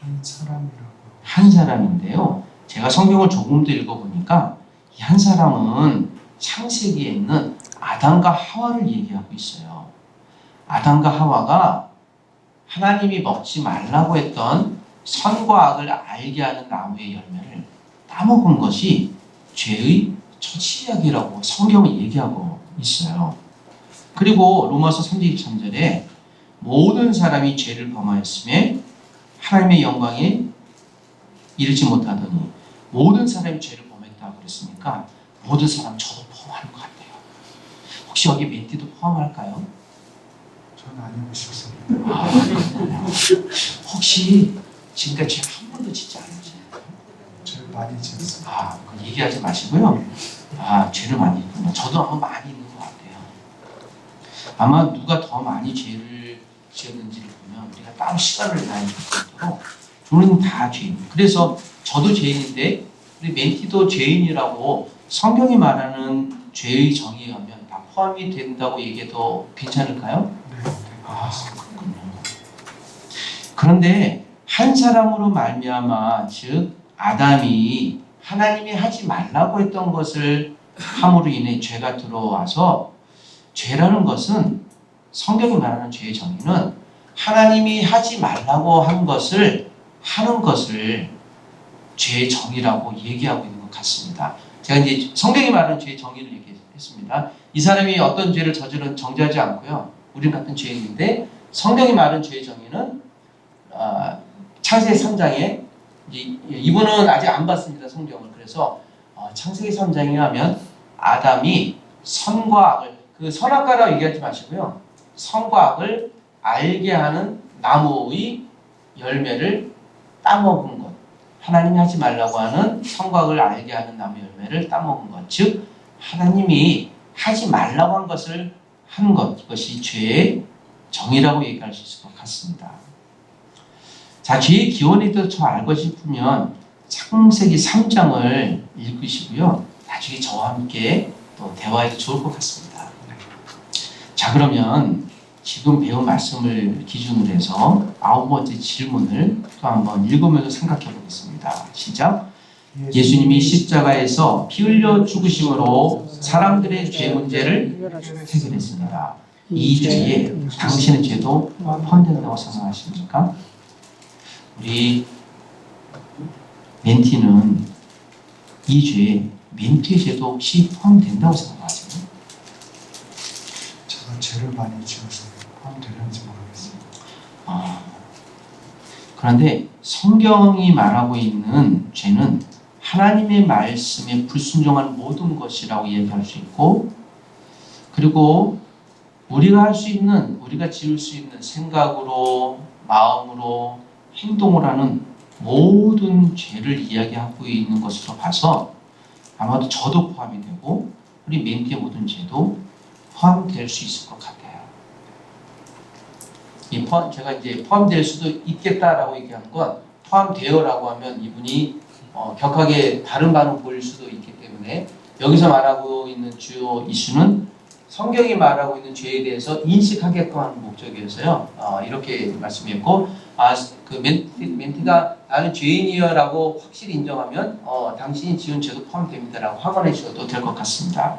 한 사람이라고. 한 사람인데요. 제가 성경을 조금 더 읽어보니까 이 한 사람은 창세기에 있는 아담과 하와를 얘기하고 있어요. 아담과 하와가 하나님이 먹지 말라고 했던 선과 악을 알게 하는 나무의 열매를 따먹은 것이 죄의 첫 시작이라고 성경은 얘기하고 있어요. 그리고 로마서 3장 23절에 모든 사람이 죄를 범하였음에 하나님의 영광에 이르지 못하더니 모든 사람이 죄를 범했다고 그랬으니까 모든 사람 저도 포함할 것 같아요. 혹시 여기 멘티도 포함할까요? 저는 아니고 싶습니다. 혹시 지금까지 죄 한 번도 짓지 않으셨나요? 죄를 많이 지었습니다. 그건 얘기하지 마시고요. 죄를 많이 했구나. 저도 아마 많이 있는 것 같아요. 아마 누가 더 많이 죄를 지었는지를 보면 우리가 따로 시간을 나야 되도록 저는 다 죄인이에요. 그래서 저도 죄인인데 우리 멘티도 죄인이라고 성경이 말하는 죄의 정의에 가면 다 포함이 된다고 얘기해도 괜찮을까요? 네, 맞습니다. 그렇군요. 그런데 한 사람으로 말미암아 즉 아담이 하나님이 하지 말라고 했던 것을 함으로 인해 죄가 들어와서 죄라는 것은 성경이 말하는 죄의 정의는 하나님이 하지 말라고 한 것을 하는 것을 죄의 정의라고 얘기하고 있는 것 같습니다. 제가 이제 성경이 말하는 죄의 정의를 얘기했습니다. 이 사람이 어떤 죄를 저지른 정죄하지 않고요. 우리는 같은 죄인인데 성경이 말하는 죄의 정의는 창세기 3장에 이분은 아직 안 봤습니다. 성경을. 그래서 창세기 3장에 하면 아담이 선과 악을 그 선악과라고 얘기하지 마시고요. 선과 악을 알게 하는 나무의 열매를 따먹은 것. 하나님이 하지 말라고 하는 선과 악을 알게 하는 나무 열매를 따먹은 것. 즉 하나님이 하지 말라고 한 것을 한 것. 이것이 죄의 정의라고 얘기할 수 있을 것 같습니다. 자, 죄의 기원에 대해서 더 알고 싶으면 창세기 3장을 읽으시고요. 나중에 저와 함께 또 대화해도 좋을 것 같습니다. 자, 그러면 지금 배운 말씀을 기준으로 해서 9번째 질문을 또 한번 읽으면서 생각해 보겠습니다. 시작. 예수님이 십자가에서 피 흘려 죽으심으로 사람들의 죄 문제를 해결했습니다. 이 죄에 당신의 죄도 포함된다고 생각하십니까? 우리 멘티는 이 죄에 멘티의 죄도 혹시 포함된다고 생각하세요? 제가 죄를 많이 지어서 포함되는지 모르겠습니다. 그런데 성경이 말하고 있는 죄는 하나님의 말씀에 불순종한 모든 것이라고 얘기할 수 있고, 그리고 우리가 할 수 있는, 우리가 지을 수 있는 생각으로, 마음으로, 행동을 하는 모든 죄를 이야기하고 있는 것으로 봐서 아마도 저도 포함이 되고 우리 멘티의 모든 죄도 포함될 수 있을 것 같아요. 제가 이제 포함될 수도 있겠다라고 얘기한 건, 포함되어라고 하면 이분이 격하게 다른 반응 보일 수도 있기 때문에 여기서 말하고 있는 주요 이슈는 성경이 말하고 있는 죄에 대해서 인식하게끔 하는 목적이어서요. 이렇게 말씀했고, 그 멘티가 나는 죄인이여라고 확실히 인정하면 당신이 지은 죄도 포함됩니다라고 확언해 주셔도 될 것 같습니다.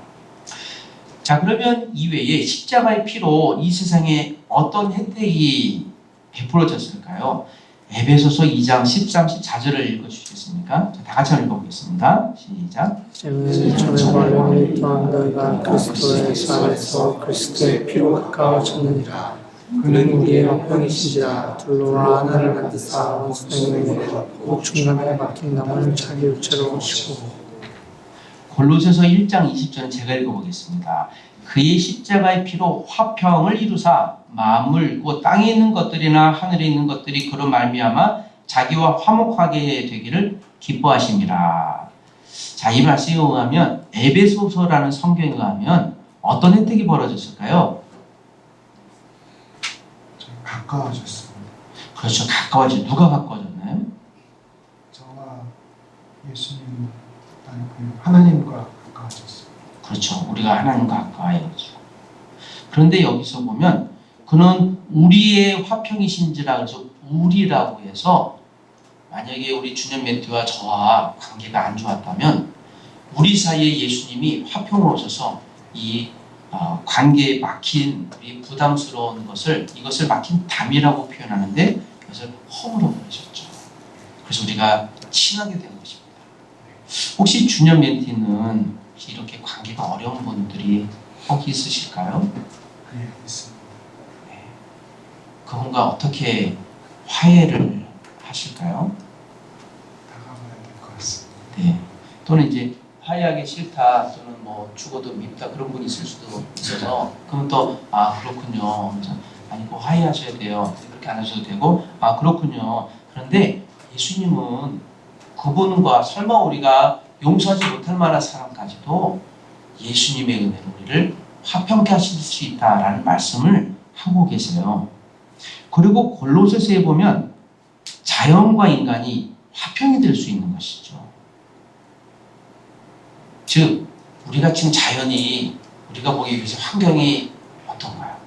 자, 그러면 이외에 십자가의 피로 이 세상에 어떤 혜택이 베풀어졌을까요? 에베소서 2장 13, 14절을 읽어주시겠습니까? 자, 다 같이 한번 읽어보겠습니다. 시작. 전에 관련이 또한 너희가 그리스도의 안에서 그리스도의 피로 가까워졌느니라. 그는 우리의 화평이신지라. 둘로와 하나를 만드사 원수되는 곧 중간에 막힌 남을 자기 육체로 오시고. 골로새서 1장 20절은 제가 읽어보겠습니다. 그의 십자가의 피로 화평을 이루사 만물 곧 땅에 있는 것들이나 하늘에 있는 것들이 그로 말미암아 자기와 화목하게 되기를 기뻐하심이라. 자, 이 말씀에 의하면, 에베소서라는 성경에 의하면 어떤 혜택이 벌어졌을까요? 가까워졌습니다. 그렇죠. 가까워져. 누가 가까워졌나요? 저와 예수님, 하나님과 가까워졌습니다. 그렇죠. 우리가 하나님과 가까워지고. 그런데 여기서 보면 그는 우리의 화평이신지라, 그래서 우리라고 해서 만약에 우리 주년 멘트와 저와 관계가 안 좋았다면 우리 사이에 예수님이 화평을 오셔서 이 관계에 막힌 우리 부담스러운 이것을 막힌 담이라고 표현하는데 그것을 허물어 버리셨죠. 그래서 우리가 친하게 된 것입니다. 혹시 주년 멘티는 이렇게 관계가 어려운 분들이 혹 있으실까요? 네, 있습니다. 네. 그분과 어떻게 화해를 하실까요? 다가가야 될 것 같습니다. 네. 또는 이제 화해하기 싫다, 또는 뭐 죽어도 밉다, 그런 분이 있을 수도 있어서, 그럼 또 그렇군요. 아니, 그 화해하셔야 돼요. 그렇게 안 하셔도 되고, 그렇군요. 그런데 예수님은 그분과 설마 우리가 용서하지 못할 만한 사람까지도 예수님의 은혜로 우리를 화평케 하실 수 있다라는 말씀을 하고 계세요. 그리고 골로새서에 보면 자연과 인간이 화평이 될 수 있는 것이죠. 즉, 우리가 지금 자연이, 우리가 보기에 비해서 환경이 어떤가요?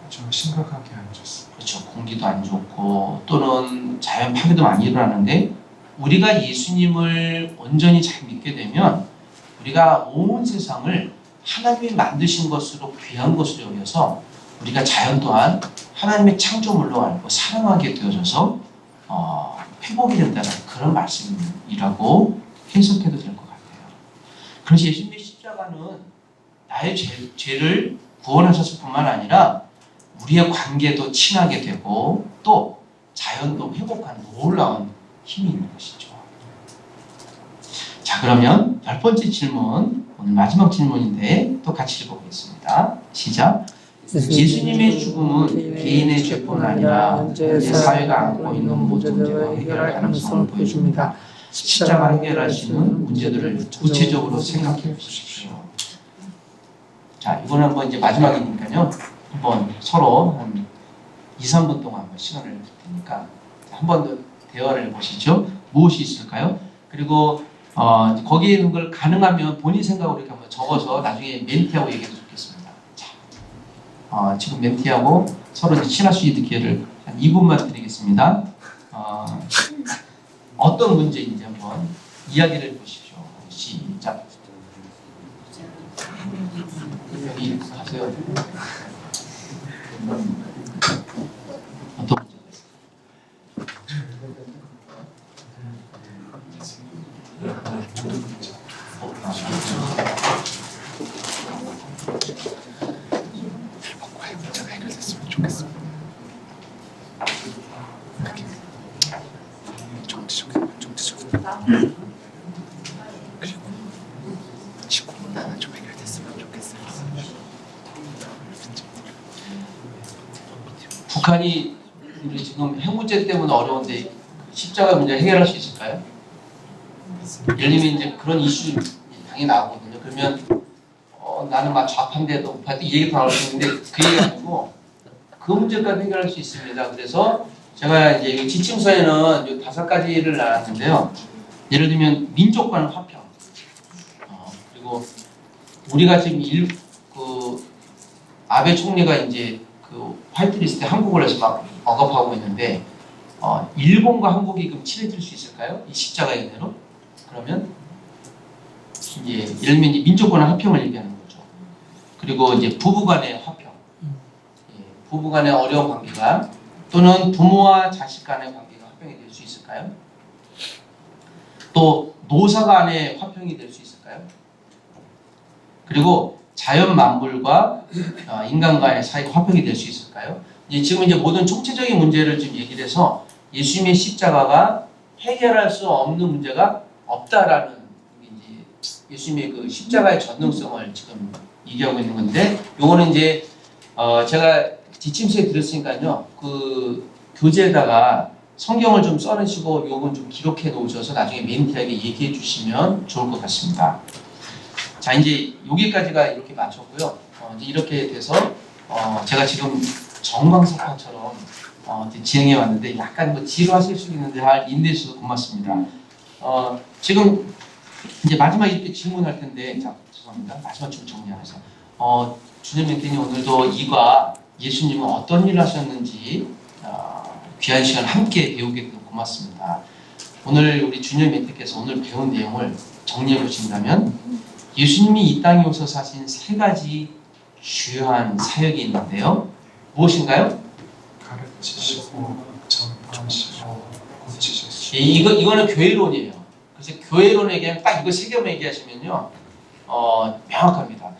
좀 심각하게 안 좋습니다. 그렇죠. 공기도 안 좋고, 또는 자연 파괴도 많이 일어나는데, 우리가 예수님을 온전히 잘 믿게 되면 우리가 온 세상을 하나님이 만드신 것으로, 귀한 것으로 여겨서 우리가 자연 또한 하나님의 창조물로 알고 사랑하게 되어져서 회복이 된다는 그런 말씀이라고 해석해도 될 것 같아요. 그래서 예수님의 십자가는 나의 죄를 구원하셨을 뿐만 아니라 우리의 관계도 친하게 되고 또 자연도 회복하는 놀라운 힘이 있는 것이죠. 자, 그러면 10번째 질문, 오늘 마지막 질문인데 또 같이 읽어보겠습니다. 시작. 예수님의 죽음은 개인의 죄뿐 아니라 현재 사회가 안고 있는 모든 문제도 해결할 가능성을 보여줍니다. 십자가 해결하시는 문제들을 구체적으로 생각해 보십시오. 자, 이번에 한번 이제 마지막이니까요. 한번 서로 한 2, 3분 동안 한번 시간을 줄 테니까 한 번 더 대화를 해보시죠. 무엇이 있을까요? 그리고 거기에 있는 걸 가능하면 본인 생각으로 이렇게 한번 적어서 나중에 멘티하고 얘기해도 좋겠습니다. 자, 지금 멘티하고 서로 이제 친할 수 있는 기회를 한 2분만 드리겠습니다. 어떤 문제인지 한번 이야기를 해보십시오. 시작. 여기 가세요. 어떤 문제가 북한이 우리 지금 핵 문제 때문에 어려운데 십자가 문제 해결할 수 있을까요? 예를 들면 이제 그런 이슈 당연히 나오거든요. 그러면 나는 막 좌파인데도 우파인데 이 얘기 나올 수 있는데 그 얘기 아니고 그 문제까지 해결할 수 있습니다. 그래서 제가 이제 이 지침서에는 이 5가지를 나눴는데요. 예를 들면 민족간 화평, 그리고 우리가 지금 아베 총리가 이제 그 화이트리스트에 한국을 해서 막 억압하고 있는데 일본과 한국이 그럼 친해질 수 있을까요? 이 십자가 연대로? 그러면 이제 예를 들면 이제 민족간의 화평을 얘기하는 거죠. 그리고 이제 부부간의 화평, 부부간의 어려운 관계가 또는 부모와 자식 간의 관계가 화평이 될 수 있을까요? 또 노사 간의 화평이 될 수 있을까요? 그리고 자연 만물과 인간 간의 사이가 화평이 될 수 있을까요? 지금 이제 모든 총체적인 문제를 지금 얘기를 해서 예수님의 십자가가 해결할 수 없는 문제가 없다라는 이제 예수님의 그 십자가의 전능성을 지금 얘기하고 있는 건데, 요거는 이제 제가 지침서에 드렸으니까요. 그 교재에다가 성경을 좀 써내시고 요건 좀 기록해 놓으셔서 나중에 멘티에게 얘기해 주시면 좋을 것 같습니다. 자, 이제 여기까지가 이렇게 마쳤고요. 이제 이렇게 돼서 제가 지금 정광석화처럼 진행해 왔는데 약간 뭐 지루하실 수 있는데 인내해 주셔서 고맙습니다. 지금 이제 마지막 이렇게 질문할 텐데, 자, 죄송합니다. 마지막 좀 정리하면서 주님 멘티님 오늘도 이과 예수님은 어떤 일을 하셨는지 귀한 시간 함께 배우게 돼서 고맙습니다. 오늘 우리 주님 멘티께서 오늘 배운 내용을 정리해 보신다면 예수님이 이 땅에 오셔서 하신 3가지 주요한 사역이 있는데요. 무엇인가요? 가르치시고 전파하시고 고치시고. 이거는 교회론이에요. 그래서 교회론 얘기하면 딱 이거 3개만 얘기하시면요, 명확합니다.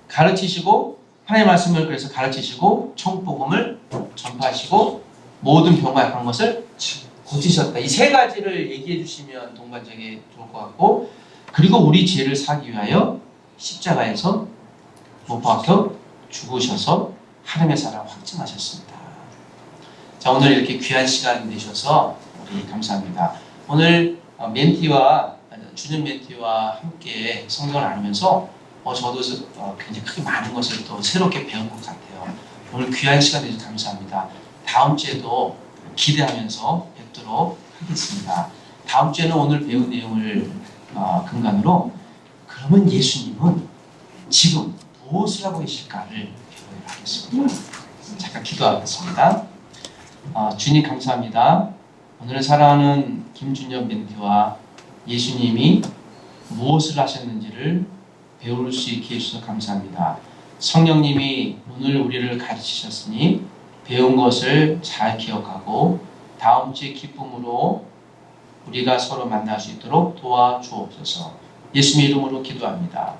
가르치시고 하나님의 말씀을 그래서 가르치시고 천복음을 전파하시고 모든 병과 약한 것을 고치셨다. 이 3가지를 얘기해 주시면 동반적이 좋을 것 같고, 그리고 우리 죄를 사기 위하여 십자가에서 못 박혀 죽으셔서 하나님의 사랑을 확증하셨습니다. 자, 오늘 이렇게 귀한 시간 내셔서 우리 감사합니다. 오늘 주님 멘티와 함께 성경을 나누면서 저도 굉장히 크게 많은 것을 또 새롭게 배운 것 같아요. 오늘 귀한 시간 내주셔서 감사합니다. 다음 주에도 기대하면서 뵙도록 하겠습니다. 다음 주에는 오늘 배운 내용을 근간으로 그러면 예수님은 지금 무엇을 하고 계실까를 배우도록 하겠습니다. 잠깐 기도하겠습니다. 주님 감사합니다. 오늘 사랑하는 김준엽 멘티와 예수님이 무엇을 하셨는지를 배울 수 있게 해주셔서 감사합니다. 성령님이 오늘 우리를 가르치셨으니 배운 것을 잘 기억하고 다음 주의 기쁨으로 우리가 서로 만날 수 있도록 도와주옵소서. 예수님의 이름으로 기도합니다.